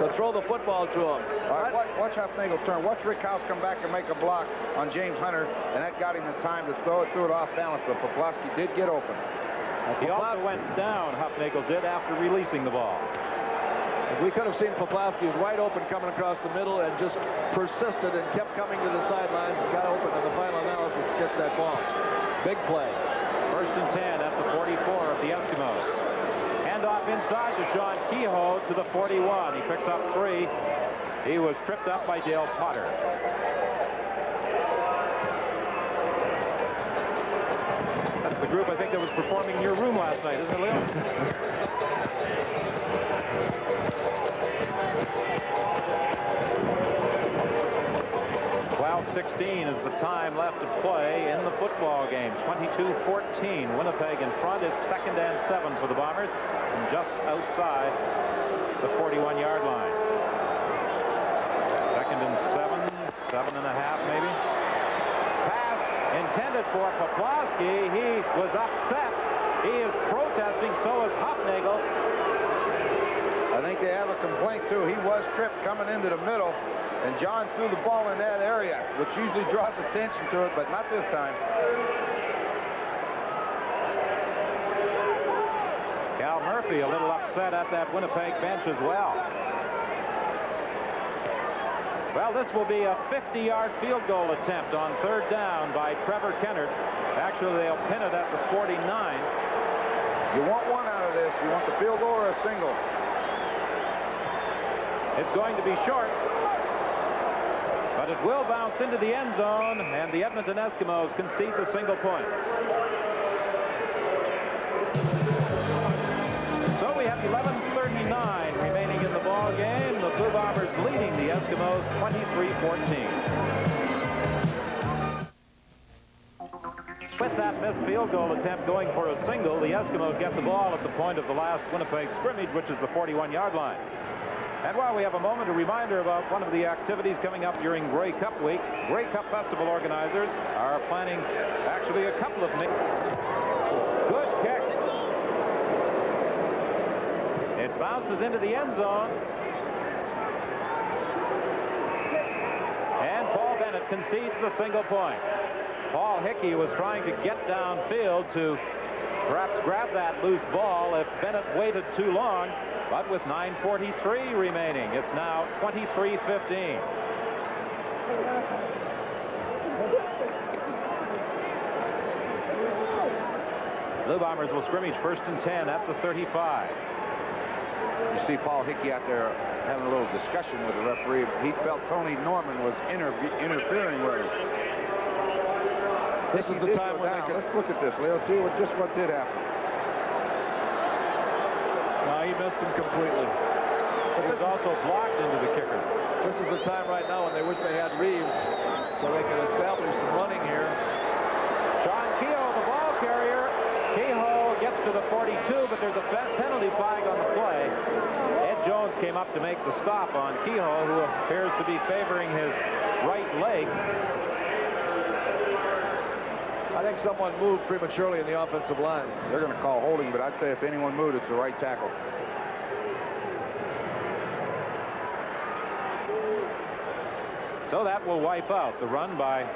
to throw the football to him. All right, watch Hufnagel turn. Watch Rick House come back and make a block on James Hunter, and that got him the time to throw it off balance, but Poplawski did get open. He also went down, Hufnagel did, after releasing the ball. We could have seen Poplawski was wide open coming across the middle and just persisted and kept coming to the sidelines and got open, and the final analysis gets that ball. Big play. 1st and 10 at the 44 of the Eskimos. Handoff inside to Sean Kehoe to the 41. He picks up 3. He was tripped up by Dale Potter. That's the group I think that was performing in your room last night, isn't it, Leo? 12:16 is the time left to play in the football game. 22-14. Winnipeg in front. It's 2nd and 7 for the Bombers, and just outside the 41-yard line. 2nd and 7 and a half maybe. Pass intended for Poplawski. He was upset. He is protesting. So is Hufnagel. I think they have a complaint, too. He was tripped coming into the middle, and John threw the ball in that area, which usually draws attention to it, but not this time. Cal Murphy a little upset at that Winnipeg bench as well. Well, this will be a 50-yard field goal attempt on 3rd down by Trevor Kennard. Actually, they'll pin it at the 49. You want one out of this. You want the field goal or a single? It's going to be short, but it will bounce into the end zone, and the Edmonton Eskimos concede the single point. So we have 11:39 remaining in the ball game. The Blue Bombers leading the Eskimos 23-14. With that missed field goal attempt going for a single, the Eskimos get the ball at the point of the last Winnipeg scrimmage, which is the 41-yard line. And while we have a moment, a reminder about one of the activities coming up during Grey Cup week. Grey Cup Festival organizers are planning actually a couple of things. Good kick. It bounces into the end zone. And Paul Bennett concedes the single point. Paul Hickey was trying to get downfield to perhaps grab that loose ball if Bennett waited too long. But with 9:43 remaining, it's now 23-15. Blue Bombers will scrimmage 1st and 10 at the 35. You see Paul Hickey out there having a little discussion with the referee. He felt Tony Norman was interfering with him. This is the time when Let's look at this, Leo. See what did happen. No, he missed him completely. But he was also blocked into the kicker. This is the time right now when they wish they had Reeves so they can establish some running here. John Kehoe, the ball carrier. Kehoe gets to the 42, but there's a penalty flag on the play. Ed Jones came up to make the stop on Kehoe, who appears to be favoring his right leg. I think someone moved prematurely in the offensive line. They're going to call holding, but I'd say if anyone moved, it's the right tackle. So that will wipe out the run by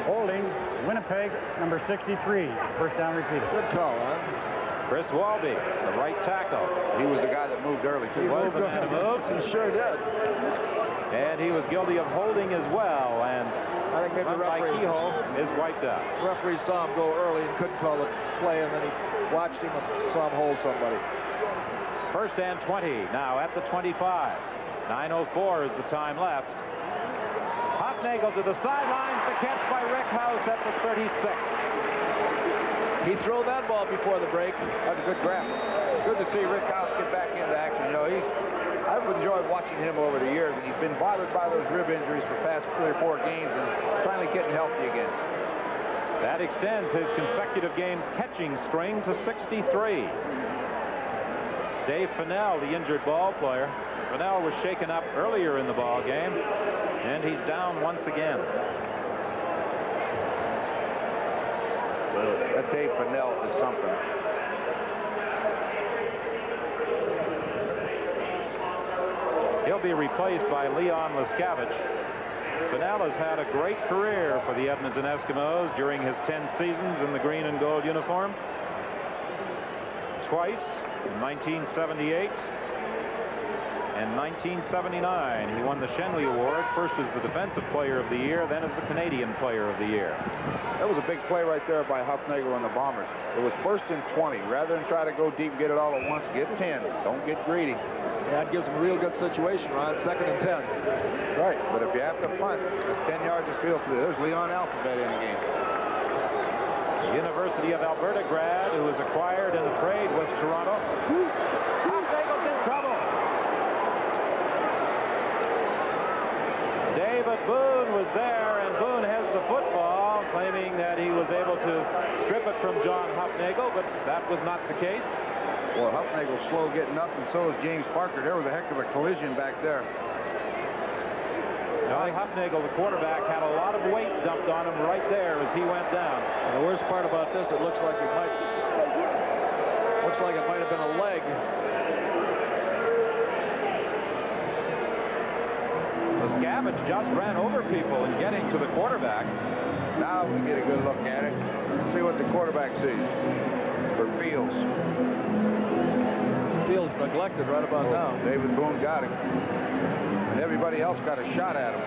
Holding, Winnipeg, number 63. First down repeated. Good call, huh? Chris Walby, the right tackle. He was the guy that moved early, too. He was the man who moved. He sure did. And he was guilty of holding as well. And I think maybe the by referee Kehoe is wiped out. Referee saw him go early and couldn't call the play, and then he watched him and saw him hold somebody. First and 20 now at the 25. 9:04 is the time left. Hofnagel to the sidelines. The catch by Rick House at the 36. He threw that ball before the break. That's a good grab. Good to see Rick House get back into action. You know, I've enjoyed watching him over the years, and he's been bothered by those rib injuries for the past 3 or 4 games, and finally getting healthy again. That extends his consecutive game catching string to 63. Dave Fennell, the injured ball player. Fennell was shaken up earlier in the ball game, and he's down once again. That Dave Fennell is something. He'll be replaced by Leon Lescavich. Fennell has had a great career for the Edmonton Eskimos during his 10 seasons in the green and gold uniform. Twice in 1978 and 1979. He won the Shenley Award, first as the Defensive Player of the Year, then as the Canadian Player of the Year. That was a big play right there by Hufnagel and the Bombers. It was 1st and 20. Rather than try to go deep and get it all at once, get 10. Don't get greedy. Yeah, that gives them a real good situation, Ron. 2nd and 10. Right, but if you have to punt, that's 10 yards of field. There's Leon Alphabet in the game. The University of Alberta grad who was acquired in a trade with Toronto. Hufnagel's in trouble. David Boone was there, and Boone has the football, claiming that he was able to strip it from John Hufnagel, but that was not the case. Well, Hufnagel's slow getting up, and so is James Parker. There was a heck of a collision back there. John Hufnagel, the quarterback, had a lot of weight dumped on him right there as he went down. And the worst part about this, it looks like it might have been a leg. Lescavich just ran over people in getting to the quarterback. Now we get a good look at it. See what the quarterback sees for Fields. Fields neglected right about now. David Boone got him. And everybody else got a shot at him.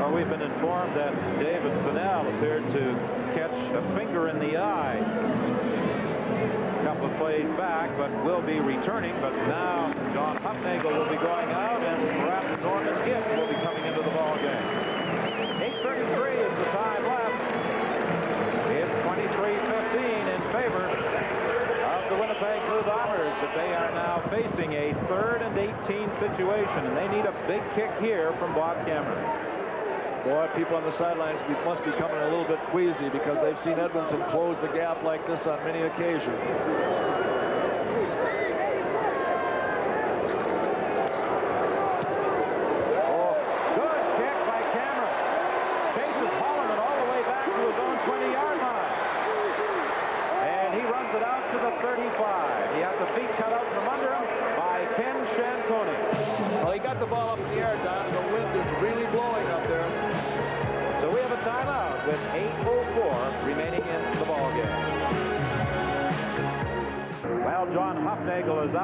Well, we've been informed that David Fennell appeared to catch a finger in the eye a couple of plays back, but will be returning. But now John Hufnagel will be going out, and perhaps Norman Gift will be coming into the ball game. 8:33 is the time left. It's 23-15 in favor of the Winnipeg Blue Bombers, but they are now facing a 3rd and 18 situation, and they need a big kick here from Bob Cameron. Boy, people on the sidelines must be coming a little bit queasy because they've seen Edmonton close the gap like this on many occasions. Oh, good kick by Cameron. Chases Holloman all the way back to his own 20-yard line. And he runs it out to the 35. He has the feet cut out from under him by Ken Shantoni. Well, he got the ball up in the air, Don, and the wind is really blowing up there. So we have a timeout with 8:04 remaining in the ball game.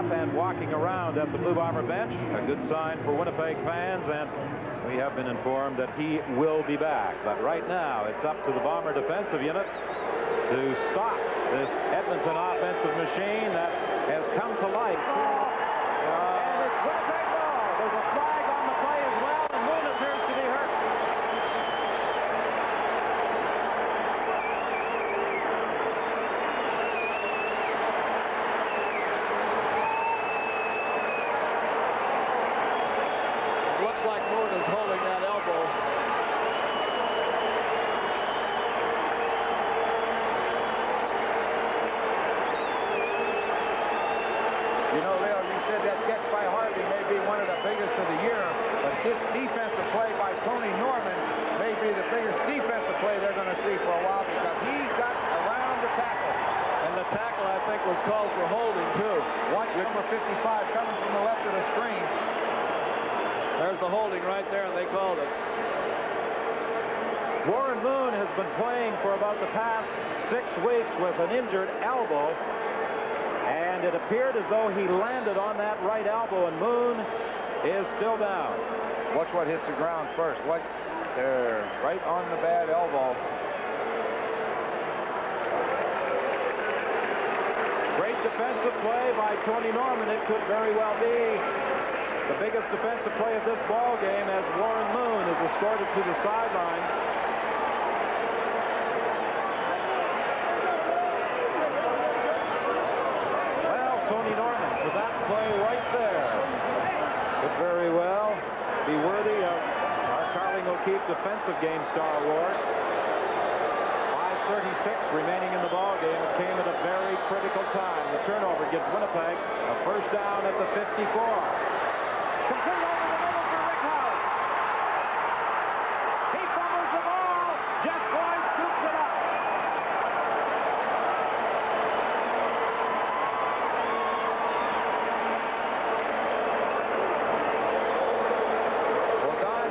up and walking around at the Blue Bomber bench. A good sign for Winnipeg fans, and we have been informed that he will be back. But right now, it's up to the Bomber defensive unit to stop this Edmonton offensive machine that has come to life. And it's Winnipeg ball. There's a flag on the play as well, and Moon appears to be hurt. Looks like Moon is holding that elbow. You know, Leo, you said that catch by Harvey may be one of the biggest of the year, but this defensive play by Tony Norman may be the biggest defensive play they're going to see for a while because he got around the tackle. And the tackle, I think, was called for holding, too. Watch number 55 coming from the left of the screen. There's the holding right there, and they called it. Warren Moon has been playing for about the past 6 weeks with an injured elbow, and it appeared as though he landed on that right elbow, and Moon is still down. Watch what hits the ground first. What? There, right on the bad elbow. Great defensive play by Tony Norman. It could very well be the biggest defensive play of this ball game as Warren Moon is escorted to the sideline. Well, Tony Norman for that play right there could very well be worthy of our Carling O'Keefe Defensive Game Star Award. 5:36 remaining in the ball game. It came at a very critical time. The turnover gives Winnipeg a first down at the 54. Complete over the middle for Rick House. He fumbles the ball. Jeff Floyd scoops it up. Well, Don,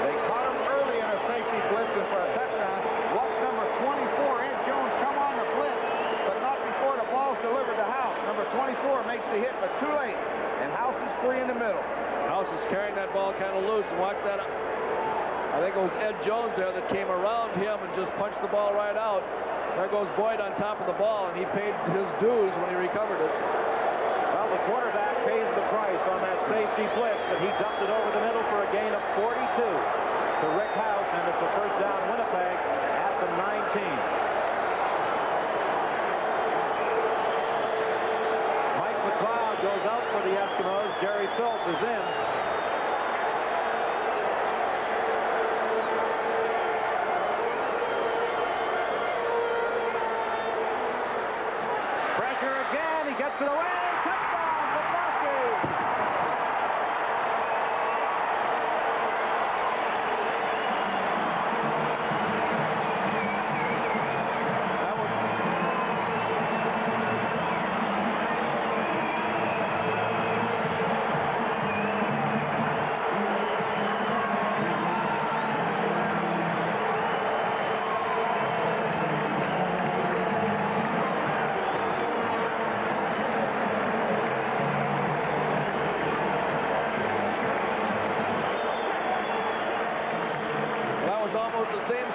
they caught him early in a safety blitz and for a touchdown. Watch number 24, Ed Jones, come on the blitz, but not before the ball's delivered to House. Number 24 makes the hit, but too late, and House is free in the middle. House is carrying that ball kind of loose, and watch that. I think it was Ed Jones there that came around him and just punched the ball right out. There goes Boyd on top of the ball, and he paid his dues when he recovered it. Well, the quarterback pays the price on that safety blitz, but he dumped it over the middle for a gain of 42 to Rick House, and it's a first down Winnipeg at the 19. Mike McLeod goes out for the Eskimos. Jerry Philp is in. Pressure again. He gets it away. Touchdown, Nebraska.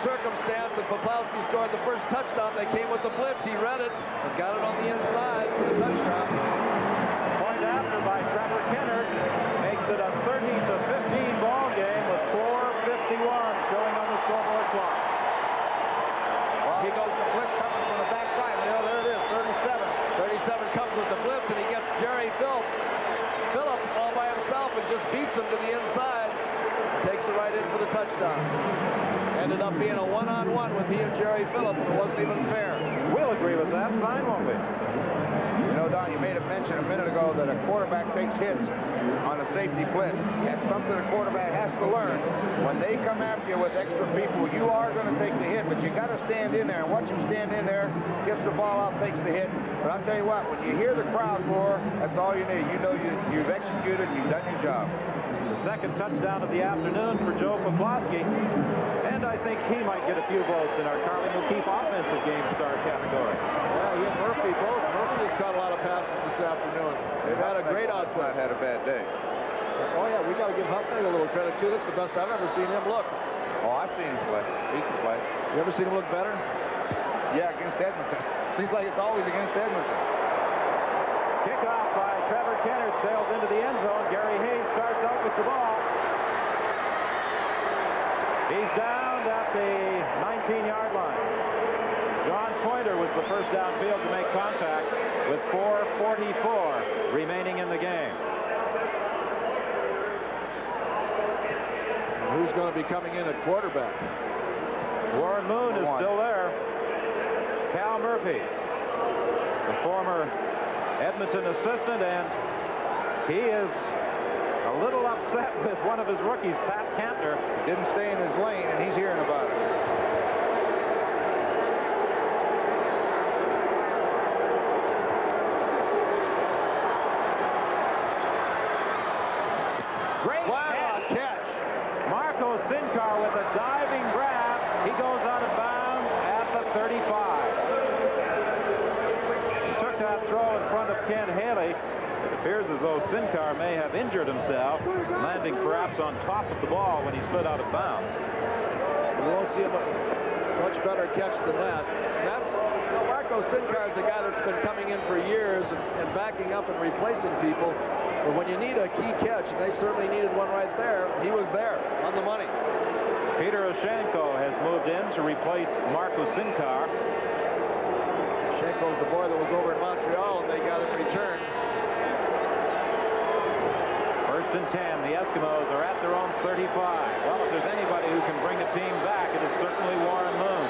Circumstance that Poplawski scored the first touchdown. They came with the blitz. He read it and got it on the inside for the touchdown. Point after by Trevor Kennard makes it a 30-15 ball game with 4:51 showing on the scoreboard clock. Well, he goes the blitz coming from the backside. Leo, there it is, 37. 37 comes with the blitz, and he gets Jerry Philp all by himself and just beats him to the inside. Takes it right in for the touchdown. Ended up being a one-on-one with he and Jerry Philp, and it wasn't even fair. We'll agree with that. Sign won't be. You know, Don, you made a mention a minute ago that a quarterback takes hits on a safety blitz. That's something a quarterback has to learn. When they come after you with extra people, you are going to take the hit, but you got to stand in there. And watch him stand in there, gets the ball out, takes the hit. But I'll tell you what, when you hear the crowd roar, that's all you need. You know you've executed, you've done your job. The second touchdown of the afternoon for Joe Poplawski. And I think he might get a few votes in our Carling O'Keefe Offensive Game Star category. Yeah, he and Murphy both. Murphy has caught a lot of passes this afternoon. They've had a great output. Had a bad day. Oh, yeah, we got to give Huffnagel a little credit, too. This is the best I've ever seen him look. Oh, I've seen him play. He can play. You ever seen him look better? Yeah, against Edmonton. Seems like it's always against Edmonton. Kickoff by Trevor Kennard sails into the end zone. Gary Hayes starts out with the ball. He's down at the 19-yard line. John Pointer was the first downfield to make contact with 4:44 remaining in the game. Who's going to be coming in at quarterback? Warren Moon is still there. Cal Murphy, the former Edmonton assistant, and he is a little upset with one of his rookies, Pat Cantner. Didn't stay in his lane, and he's hearing about it. Great catch. Marco Sincar with a diving grab. He goes out of bounds at the 35. He took that throw in front of Ken Haley. It appears as though Sincar may have injured himself, landing perhaps on top of the ball when he slid out of bounds. We won't see a much better catch than that. Marco Sincar is a guy that's been coming in for years and backing up and replacing people. But when you need a key catch, and they certainly needed one right there, he was there on the money. Peter Oshenko has moved in to replace Marco Sincar. Oshenko's the boy that was over in Montreal, and they got him returned. First and 10, the Eskimos are at their own 35. Well, if there's anybody who can bring a team back, it is certainly Warren Moon.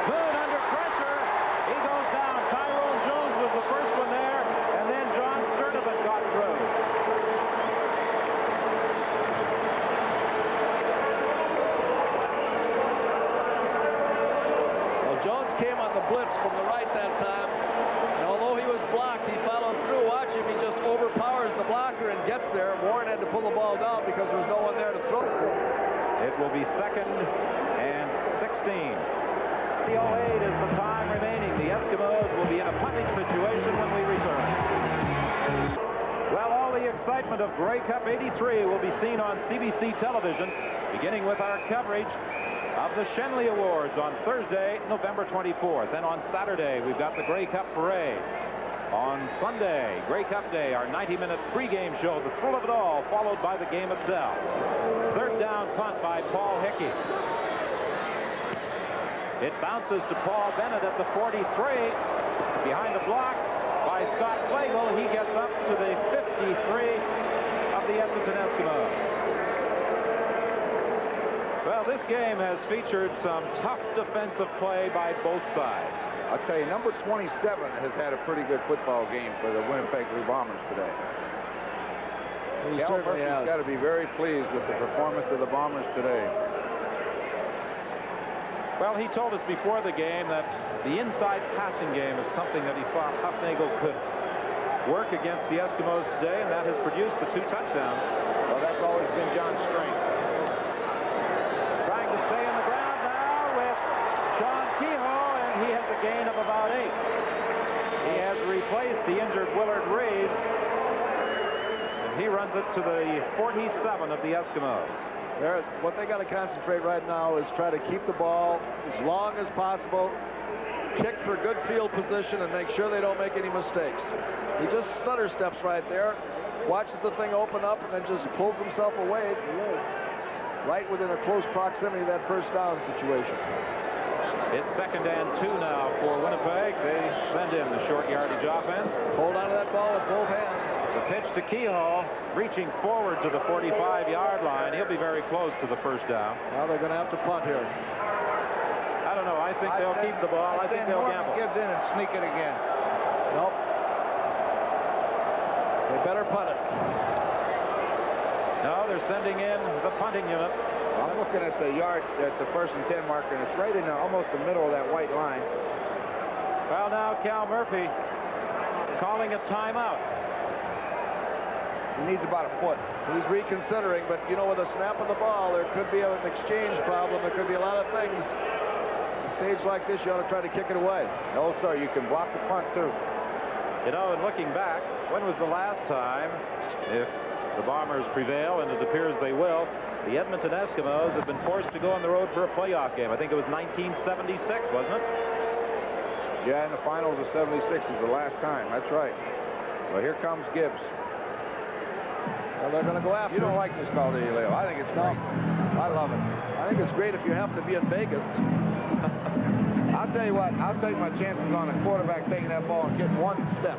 Moon under pressure. He goes down. Tyrone Jones was the first one there, and then John Sturdivant got through. Well, Jones came on the blitz from the right that time. And although he was blocked, he followed through. Watch him. He just overpowers the blocker and gets there. Warren had to pull the ball down because there was no one there to throw it. It will be 2nd and 16. 3:08 is the time remaining. The Eskimos will be in a punting situation when we return. Well, all the excitement of Grey Cup 83 will be seen on CBC television, beginning with our coverage of the Shenley Awards on Thursday, November 24th. And on Saturday, we've got the Grey Cup Parade. On Sunday, Grey Cup Day, our 90-minute pregame show, the thrill of it all, followed by the game itself. Third down punt by Paul Hickey. It bounces to Paul Bennett at the 43. Behind the block by Scott Flagel, he gets up to the 53 of the Edmonton Eskimos. Well, this game has featured some tough defensive play by both sides. I'll tell you, number 27 has had a pretty good football game for the Winnipeg Blue Bombers today. Cal Murphy's got to be very pleased with the performance of the Bombers today. Well, he told us before the game that the inside passing game is something that he thought Huffnagel could work against the Eskimos today, and that has produced the 2 touchdowns. Well, that's always been John's strength. Trying to stay on the ground now with Sean Kehoe, and he has a gain of about 8. He has replaced the injured Willard Reeves, and he runs it to the 47 of the Eskimos. What they got to concentrate right now is try to keep the ball as long as possible, kick for good field position, and make sure they don't make any mistakes. He just stutter steps right there, watches the thing open up, and then just pulls himself away right within a close proximity of that first down situation. It's 2nd and 2 now for Winnipeg. They send in the short yardage offense. Hold on to that ball with both hands. The pitch to Kehoe, reaching forward to the 45-yard line. He'll be very close to the first down. Now they're going to have to punt here. I don't know. I think they'll keep the ball. I think they'll gamble. Gives in and sneak it again. Nope. They better punt it. No, they're sending in the punting unit. I'm looking at the yard at the 1st and 10 marker, and it's right in almost the middle of that white line. Well, now Cal Murphy calling a timeout. He needs about a foot. He's reconsidering, but you know, with a snap of the ball, there could be an exchange problem. There could be a lot of things. stage like this, you ought to try to kick it away. No, sir. You can block the punt, too. You know, and looking back, when was the last time, if the Bombers prevail, and it appears they will, the Edmonton Eskimos have been forced to go on the road for a playoff game? I think it was 1976, wasn't it? Yeah, in the finals of 76 was the last time. That's right. Well, here comes Gibbs. Well, they're going to go after You don't him. like this call, do you, Leo? I think it's great. I love it. I think it's great if you happen to be in Vegas. I'll tell you what, I'll take my chances on a quarterback taking that ball and getting one step.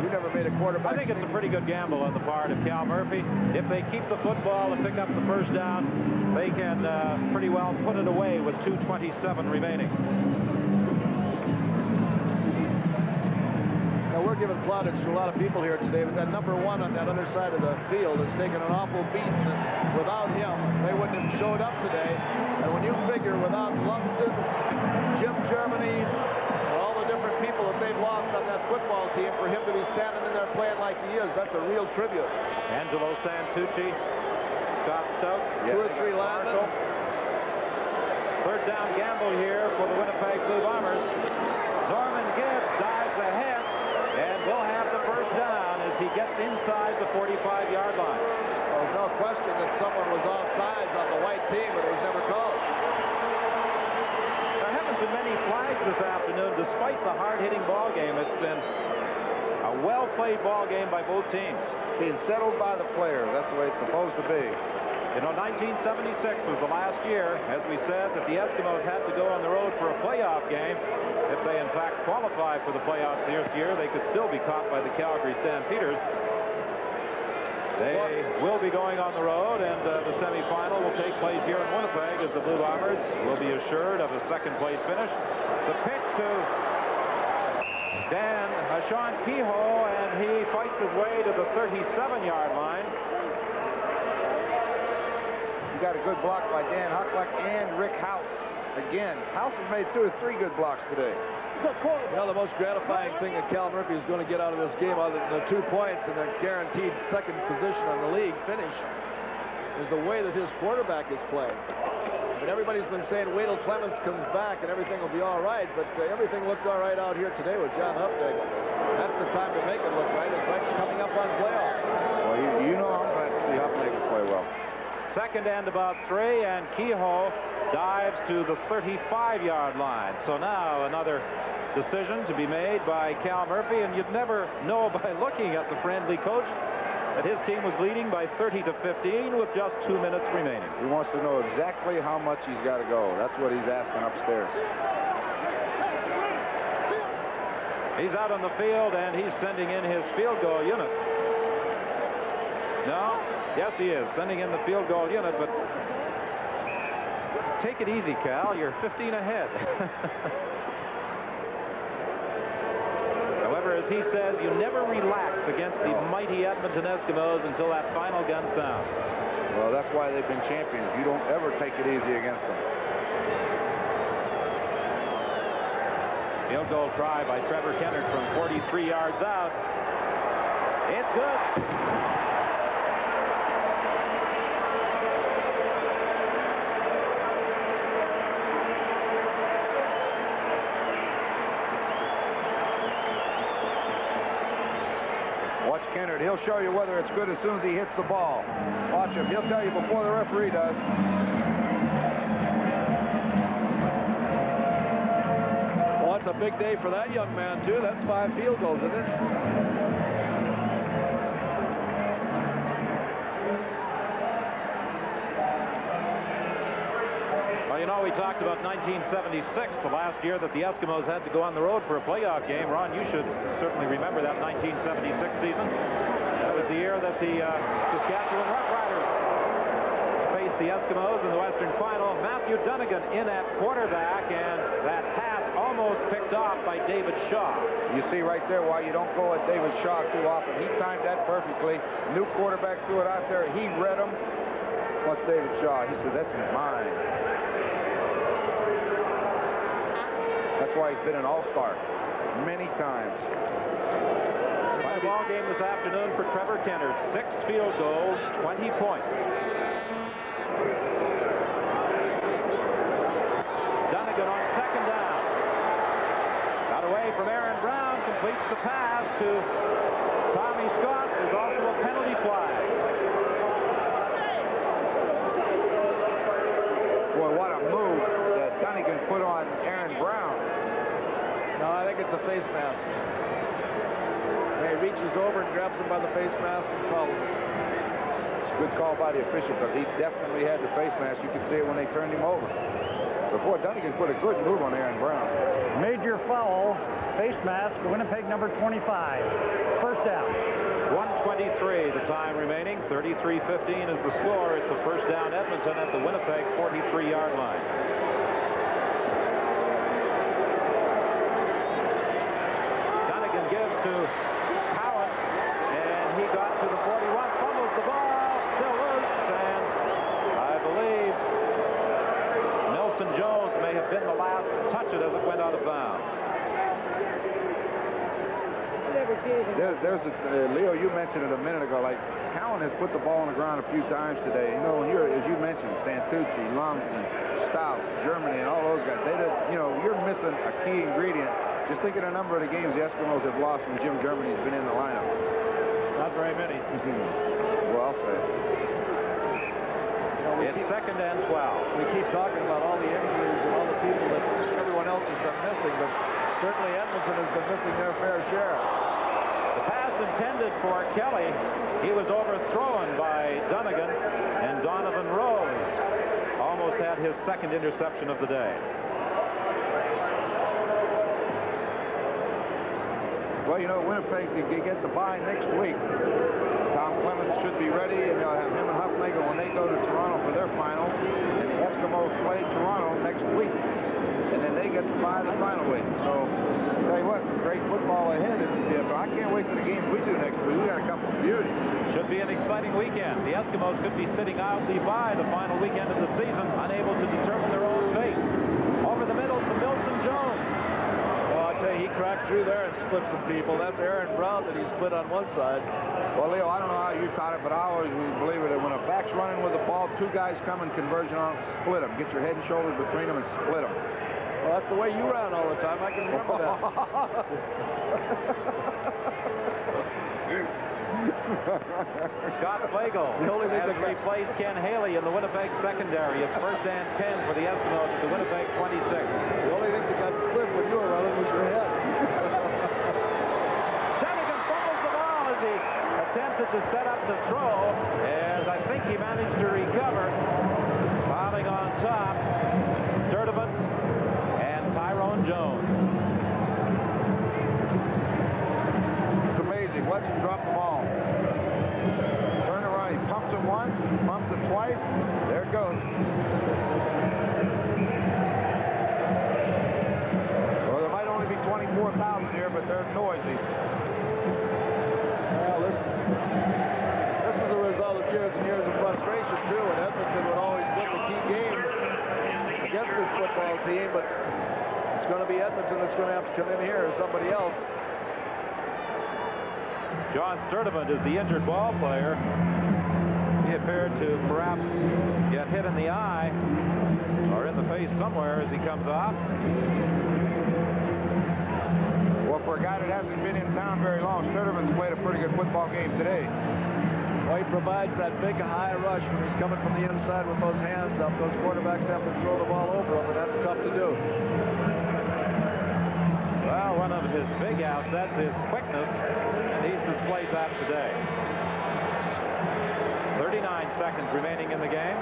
You never made a quarterback. I think it's a pretty good gamble on the part of Cal Murphy. If they keep the football and pick up the first down, they can pretty well put it away with 2:27 remaining. Now, we're giving plaudits to a lot of people here today, but that number 1 on that other side of the field has taken an awful beating, and without him, they wouldn't have showed up today. And when you figure without Lumsden, Jim Germany, and all the different people that they've lost on that football team, for him to be standing in there playing like he is, that's a real tribute. Angelo Santucci, Scott Stout, 2 or 3 linemen. Third down gamble here for the Winnipeg Blue Bombers. Norman Gibbs dives ahead, and will have the first down as he gets inside the 45-yard line. Well, there's no question that someone was offsides on the white team, but it was never called. There haven't been many flags this afternoon, despite the hard-hitting ball game. It's been a well-played ball game by both teams. Being settled by the players. That's the way it's supposed to be. You know, 1976 was the last year, as we said, that the Eskimos had to go on the road for a playoff game. If they, in fact, qualify for the playoffs this year, they could still be caught by the Calgary Stampeders. They will be going on the road, and the semifinal will take place here in Winnipeg as the Blue Bombers will be assured of a second-place finish. The pitch to Sean Kehoe, and he fights his way to the 37-yard line. You got a good block by Dan Huckleck and Rick House. Again, House has made 2 or 3 good blocks today. Well, the most gratifying thing that Cal Murphy is going to get out of this game, other than the 2 points and the guaranteed second position on the league finish, is the way that his quarterback is playing. I mean, everybody's been saying wait till Clemens comes back and everything will be all right, but everything looked all right out here today with John Hufnagel. That's the time to make it look right. It's right coming up on playoffs. Well, you know I'm glad to see Hufnagel play well. Second and about 3, and Kehoe dives to the 35-yard line. So now another decision to be made by Cal Murphy, and you'd never know by looking at the friendly coach that his team was leading by 30-15 with just 2 minutes remaining. He wants to know exactly how much he's got to go. That's what he's asking upstairs. He's out on the field, and he's sending in his field goal unit. No? Yes, he is sending in the field goal unit, but take it easy, Cal. You're 15 ahead. However, as he says, you never relax against the mighty Edmonton Eskimos until that final gun sounds. Well, that's why they've been champions. You don't ever take it easy against them. Field goal try by Trevor Kennard from 43 yards out. It's good. Watch Kennard. He'll show you whether it's good as soon as he hits the ball. Watch him. He'll tell you before the referee does. Well, it's a big day for that young man, too. That's 5 field goals, isn't it? Well, you know, we talked about 1976, the last year that the Eskimos had to go on the road for a playoff game. Ron, you should certainly remember that 1976 season. That was the year that the Saskatchewan Roughriders faced the Eskimos in the Western Final. Matthew Dunnigan in at quarterback, and that pass almost picked off by David Shaw. You see right there why you don't go at David Shaw too often. He timed that perfectly. New quarterback threw it out there. He read him. What's David Shaw? He said, "This is mine." That's why he's been an all-star many times. Quite a ball game this afternoon for Trevor Kennard. 6 field goals, 20 points. to Tommy Scott. There's also a penalty flag. Boy, what a move that Dunnigan put on Aaron Brown. No, I think it's a face mask. He reaches over and grabs him by the face mask and follows him. Good call by the official, because he definitely had the face mask. You could see it when they turned him over. But boy, Dunnigan put a good move on Aaron Brown. Major foul, face mask, Winnipeg number 25. First down. 1:23 the time remaining. 33-15 is the score. It's a first down Edmonton at the Winnipeg 43-yard line. Dunnigan gives to Cowan, and he got to the 41, fumbles the ball, still loose, and I believe Nelson Jones may have been the last to touch it as it went out of bounds. There's Leo, you mentioned it a minute ago, like Cowan has put the ball on the ground a few times today. You know, when you're, as you mentioned, Santucci, Lumsden, Stout, Germany, and all those guys, they did, you know, you're missing a key ingredient. Just think of the number of the games the Eskimos have lost when Jim Germany's been in the lineup. Not very many. Well said. It's second and 12. We keep talking about all the injuries and all the people that everyone else has been missing, but certainly Edmonton has been missing their fair share. The pass intended for Kelly. He was overthrown by Dunnigan, and Donovan Rose almost had his second interception of the day. Well, you know, Winnipeg, they get the bye next week. Tom Clemens should be ready, and they'll have him and Huffnagle when they go to Toronto for their final. And the Eskimos play Toronto next week. And then they get to bye the final week. So, I'll tell you what, some great football ahead in the CFL. I can't wait for the games we do next week. We got a couple of beauties. Should be an exciting weekend. The Eskimos could be sitting out the bye the final weekend of the season, unable to determine their own fate. Over the middle to Milton Jones. Well, I tell you, he cracked through there and split some people. That's Aaron Brown that he split on one side. Well, Leo, I don't know how you taught it, but I always believe it that when a back's running with the ball, two guys come in conversion on them, split them. Get your head and shoulders between them and split them. Well, that's the way you ran all the time. I can remember that. Scott Flagel has replaced Ken Haley in the Winnipeg secondary. It's first and 10 for the Eskimos at the Winnipeg 26. The only thing that got split when you were running was your head. Dunnigan fumbles the ball as he attempted to set up the throw, and I think he managed to recover. Piling on top, Sturdivant and Tyrone Jones. It's amazing. Watch him drop the ball. Turn around. He pumps it once, pumps it twice. There it goes. Well, there might only be 24,000 here, but they're noisy. Well, this is a result of years and years of frustration, too, and Edmonton would always win the key games against this football team, but it's going to be Edmonton that's going to have to come in here or somebody else. John Sturdivant is the injured ball player. He appeared to perhaps get hit in the eye or in the face somewhere as he comes off. Well, for a guy that hasn't been in town very long, Sturdivant's played a pretty good football game today. Well, he provides that big high rush when he's coming from the inside with those hands up. Those quarterbacks have to throw the ball over him, and that's tough to do. Well, one of his big assets is quickness, and he's displayed that today. 39 seconds remaining in the game.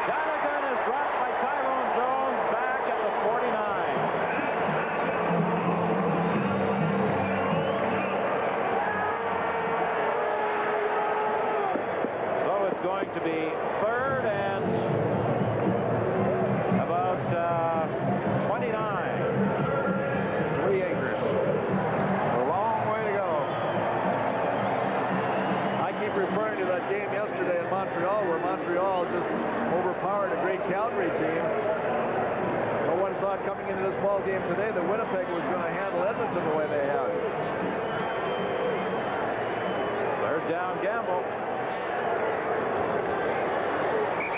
Dunnigan is dropped by Tyrone Jones back at the 49. So it's going to be third and about 29. 3 acres. A long way to go. I keep referring to that game yesterday in Montreal where Montreal just overpowered a great Calgary team. No one thought coming into this ball game today that Winnipeg was going to handle Edmonton the way they have. Third down gamble.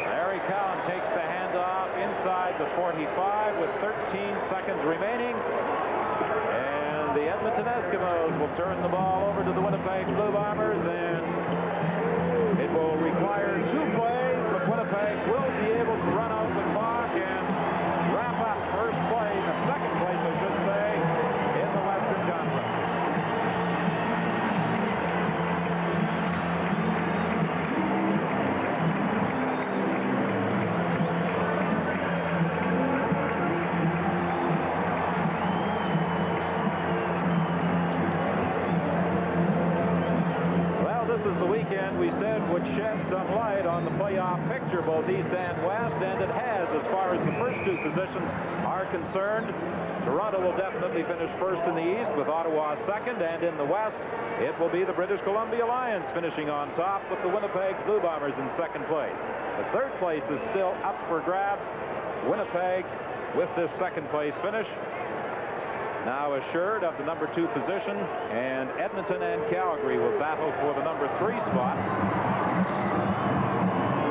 Larry Cowan takes the handoff inside the 45 with 13 seconds remaining. And the Edmonton Eskimos will turn the ball over to the Winnipeg Blue Bombers, and it will require 2 plays, but Winnipeg will be able to run out the clock and wrap up second place, I should say, in the Western Conference. Well, this is the weekend we said would shed some light on the playoff picture, both East and West, and it has as far as the first 2 positions are concerned. Toronto will definitely finish first in the East, with Ottawa second, and in the West it will be the British Columbia Lions finishing on top, with the Winnipeg Blue Bombers in second place. The third place is still up for grabs. Winnipeg, with this second place finish, now assured of the number 2 position, and Edmonton and Calgary will battle for the number 3 spot.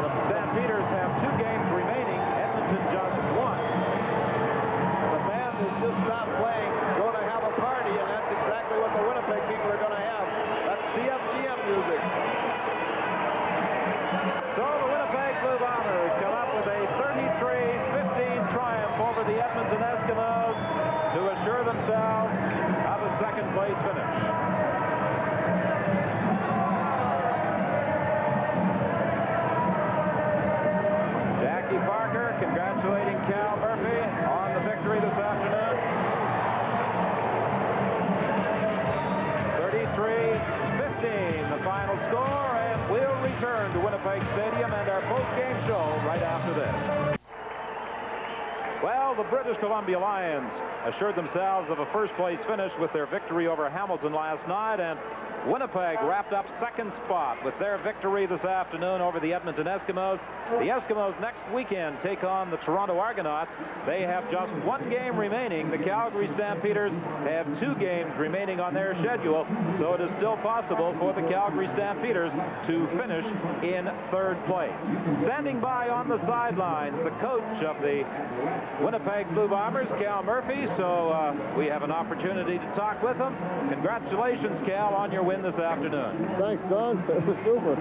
The Stampeders have 2 games remaining. Edmonton just 1. The band is just not playing, going to have a party, and that's exactly what the Winnipeg people are going to have. That's CFGM music. So the Winnipeg Blue Bombers come up with a 33-15 triumph over the Edmonton Eskimos to assure themselves of a second place finish. Jackie Parker congratulating Cal Murphy on the victory this afternoon. 33-15 the final score, and we'll return to Winnipeg Stadium and our post-game show right after this. Well, the British Columbia Lions assured themselves of a first-place finish with their victory over Hamilton last night, and Winnipeg wrapped up second spot with their victory this afternoon over the Edmonton Eskimos. The Eskimos next weekend take on the Toronto Argonauts. They have just 1 game remaining. The Calgary Stampeders have 2 games remaining on their schedule, so it is still possible for the Calgary Stampeders to finish in third place. Standing by on the sidelines, the coach of the Winnipeg Blue Bombers, Cal Murphy, so we have an opportunity to talk with him. Congratulations, Cal, on your win this afternoon. Thanks, Don. It was super.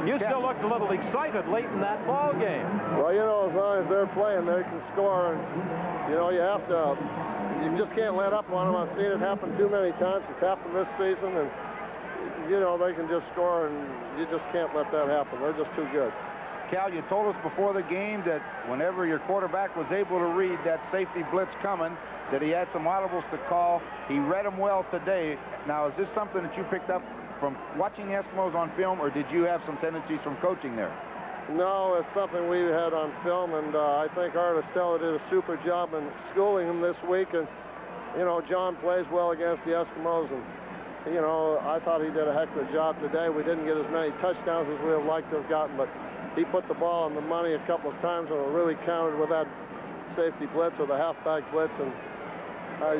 You still looked a little excited late in that ball game. Well, you know, as long as they're playing, they can score. And, you know, you just can't let up on them. I've seen it happen too many times. It's happened this season, and, you know, they can just score, and you just can't let that happen. They're just too good. Cal, you told us before the game that whenever your quarterback was able to read that safety blitz coming, that he had some audibles to call. He read them well today. Now, is this something that you picked up from watching the Eskimos on film, or did you have some tendencies from coaching there? No, it's something we had on film, and I think Artisella did a super job in schooling him this week. And, you know, John plays well against the Eskimos, and, you know, I thought he did a heck of a job today. We didn't get as many touchdowns as we would have liked to have gotten, but he put the ball on the money a couple of times, and it really counted with that safety blitz or the halfback blitz, and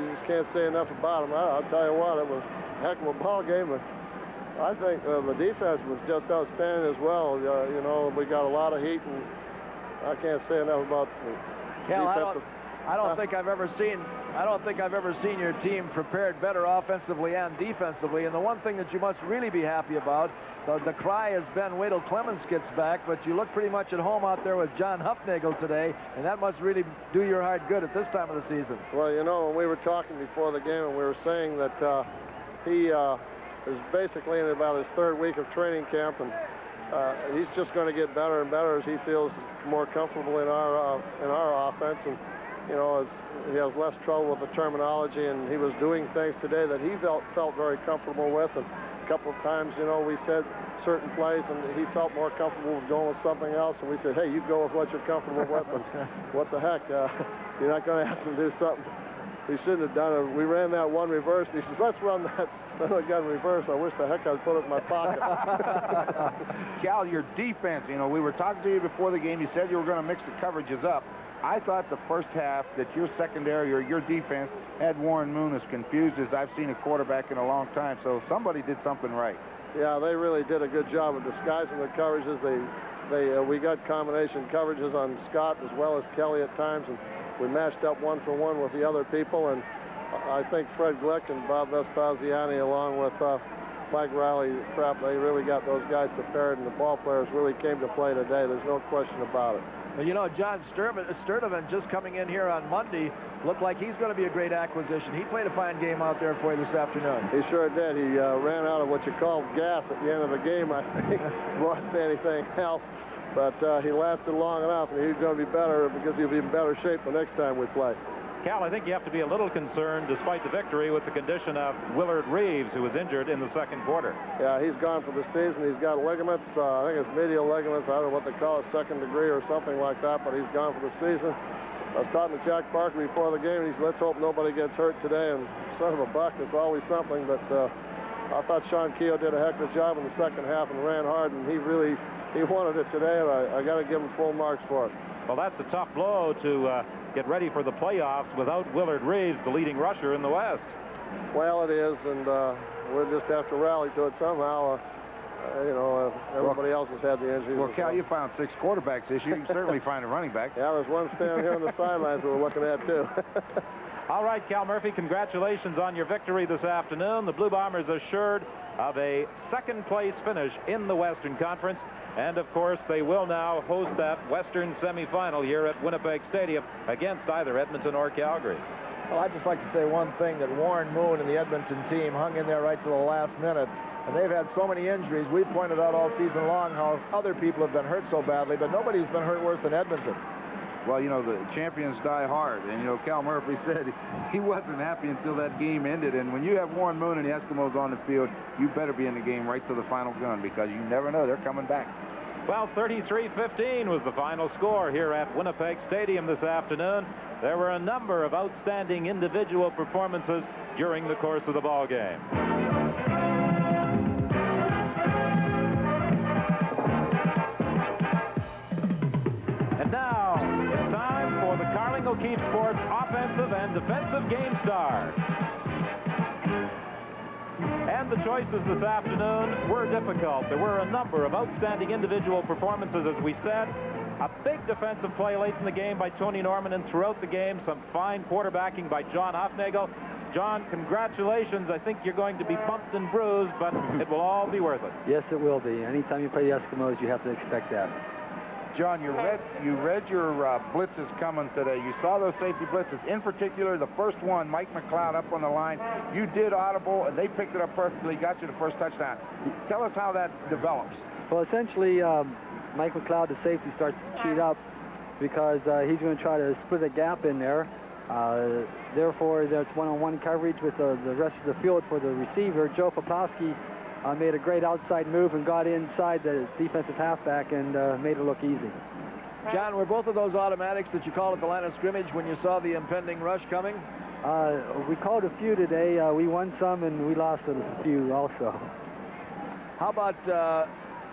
you just can't say enough about him. I'll tell you what, it was a heck of a ball game. But I think the defense was just outstanding as well. You know, we got a lot of heat, and I can't say enough about the defensive. I don't think I've ever seen your team prepared better offensively and defensively. And the one thing that you must really be happy about, the cry has been wait till Clemens gets back, but you look pretty much at home out there with John Hufnagel today, and that must really do your heart good at this time of the season. Well, you know, when we were talking before the game, and we were saying that he is basically in about his 3rd week of training camp, and he's just going to get better and better as he feels more comfortable in our offense. And you know, as he has less trouble with the terminology, and he was doing things today that he felt very comfortable with. And a couple of times, you know, we said certain plays, and he felt more comfortable with going with something else. And we said, hey, you go with what you're comfortable with. And what the heck? You're not going to ask him to do something he shouldn't have done it. We ran that one reverse, and he says, let's run that son of a gun reverse. I wish the heck I'd put it in my pocket. Cal, your defense, you know, we were talking to you before the game. You said you were going to mix the coverages up. I thought the first half that your secondary or your defense had Warren Moon as confused as I've seen a quarterback in a long time. So somebody did something right. Yeah, they really did a good job of disguising the coverages. We got combination coverages on Scott as well as Kelly at times, and we matched up 1-for-1 with the other people, and I think Fred Glick and Bob Vespasiani, along with Mike Riley, they really got those guys prepared, and the ball players really came to play today. There's no question about it. Well, you know, John Sturdivant just coming in here on Monday looked like he's going to be a great acquisition. He played a fine game out there for you this afternoon. He sure did. He ran out of what you call gas at the end of the game, I think, more than anything else. But he lasted long enough, and he's going to be better because he'll be in better shape the next time we play. Cal, I think you have to be a little concerned, despite the victory, with the condition of Willard Reeves, who was injured in the second quarter. Yeah, he's gone for the season. He's got ligaments. I think it's medial ligaments. I don't know what they call it, second degree or something like that, but he's gone for the season. I was talking to Jack Parker before the game, and he said, let's hope nobody gets hurt today. And son of a buck, it's always something. But I thought Sean Keogh did a heck of a job in the second half and ran hard, and he wanted it today, and I got to give him full marks for it. Well, that's a tough blow to get ready for the playoffs without Willard Reeves, the leading rusher in the West. Well, it is, and we'll just have to rally to it somehow. You know, everybody else has had the injuries. Well, Cal, you found 6 quarterbacks this year. You can certainly find a running back. Yeah, there's one standing here on the sidelines we're looking at, too. All right, Cal Murphy, congratulations on your victory this afternoon. The Blue Bombers assured of a second-place finish in the Western Conference. And, of course, they will now host that Western semifinal here at Winnipeg Stadium against either Edmonton or Calgary. Well, I'd just like to say one thing, that Warren Moon and the Edmonton team hung in there right to the last minute. And they've had so many injuries. We've pointed out all season long how other people have been hurt so badly, but nobody's been hurt worse than Edmonton. Well, you know, the champions die hard. And, you know, Cal Murphy said he wasn't happy until that game ended. And when you have Warren Moon and the Eskimos on the field, you better be in the game right to the final gun, because you never know. They're coming back. Well, 33-15 was the final score here at Winnipeg Stadium this afternoon. There were a number of outstanding individual performances during the course of the ball game. And now it's time for the Carling O'Keefe Sports Offensive and Defensive Game Star. And the choices this afternoon were difficult. There were a number of outstanding individual performances, as we said. A big defensive play late in the game by Tony Norman, and throughout the game, some fine quarterbacking by John Hofnagel. John, congratulations. I think you're going to be bumped and bruised, but it will all be worth it. Yes, it will be. Anytime you play the Eskimos, you have to expect that. John, you read your blitzes coming today. You saw those safety blitzes. In particular, the first one, Mike McLeod up on the line. You did audible, and they picked it up perfectly, got you the first touchdown. Tell us how that develops. Well, essentially, Mike McLeod, the safety, starts to cheat up because he's going to try to split a gap in there. Therefore, that's one-on-one coverage with the rest of the field for the receiver. Joe Popowski made a great outside move and got inside the defensive halfback and made it look easy. John, were both of those automatics that you called at the line of scrimmage when you saw the impending rush coming? We called a few today. We won some and we lost a few also. How about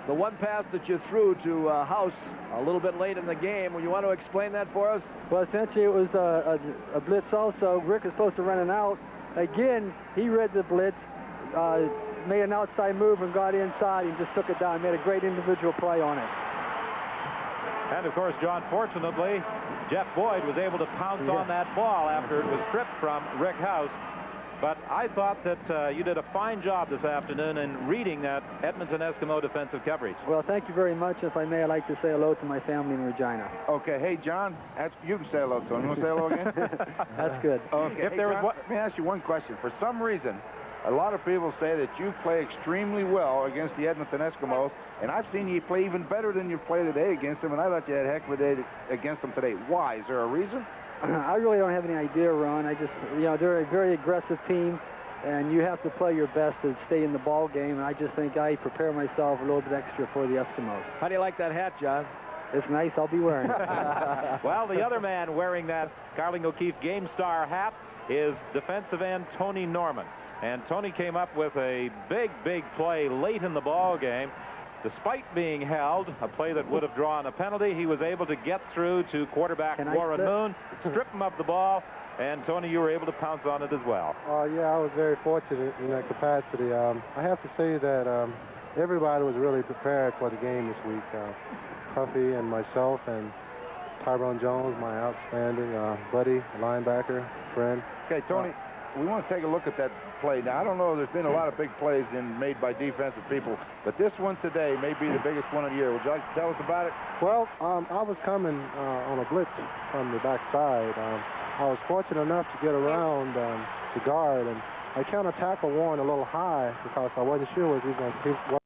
the one pass that you threw to House a little bit late in the game? You want to explain that for us? Well, essentially, it was a blitz also. Rick is supposed to run an out. Again, he read the blitz, made an outside move and got inside and just took it down. Made a great individual play on it. And, of course, John, fortunately, Jeff Boyd was able to pounce on that ball after it was stripped from Rick House. But I thought that you did a fine job this afternoon in reading that Edmonton Eskimo defensive coverage. Well, thank you very much. If I may, I'd like to say hello to my family in Regina. Okay. Hey, John, you can say hello to him. You want to say hello again? That's good. Okay. Hey, John, let me ask you one question. For some reason, a lot of people say that you play extremely well against the Edmonton Eskimos, and I've seen you play even better than you played today against them, and I thought you had a heck of a day against them today. Why? Is there a reason? I really don't have any idea, Ron. I just, you know, they're a very aggressive team, and you have to play your best to stay in the ball game, and I just think I prepare myself a little bit extra for the Eskimos. How do you like that hat, John? It's nice. I'll be wearing it. Well, the other man wearing that Carling O'Keefe Game Star hat is defensive end Tony Norman. And Tony came up with a big play late in the ball game. Despite being held, a play that would have drawn a penalty, he was able to get through to quarterback Warren Moon, strip him of the ball, and Tony, you were able to pounce on it as well. Yeah, I was very fortunate in that capacity. I have to say that everybody was really prepared for the game this week. Puffy and myself and Tyrone Jones, my outstanding buddy, linebacker, friend. Okay, Tony, we want to take a look at that play. Now, I don't know if there's been a lot of big plays made by defensive people, but this one today may be the biggest one of the year. Would you like to tell us about it? Well, I was coming on a blitz from the backside. I was fortunate enough to get around the guard, and I counter-tackled Warren a little high because I wasn't sure was he going to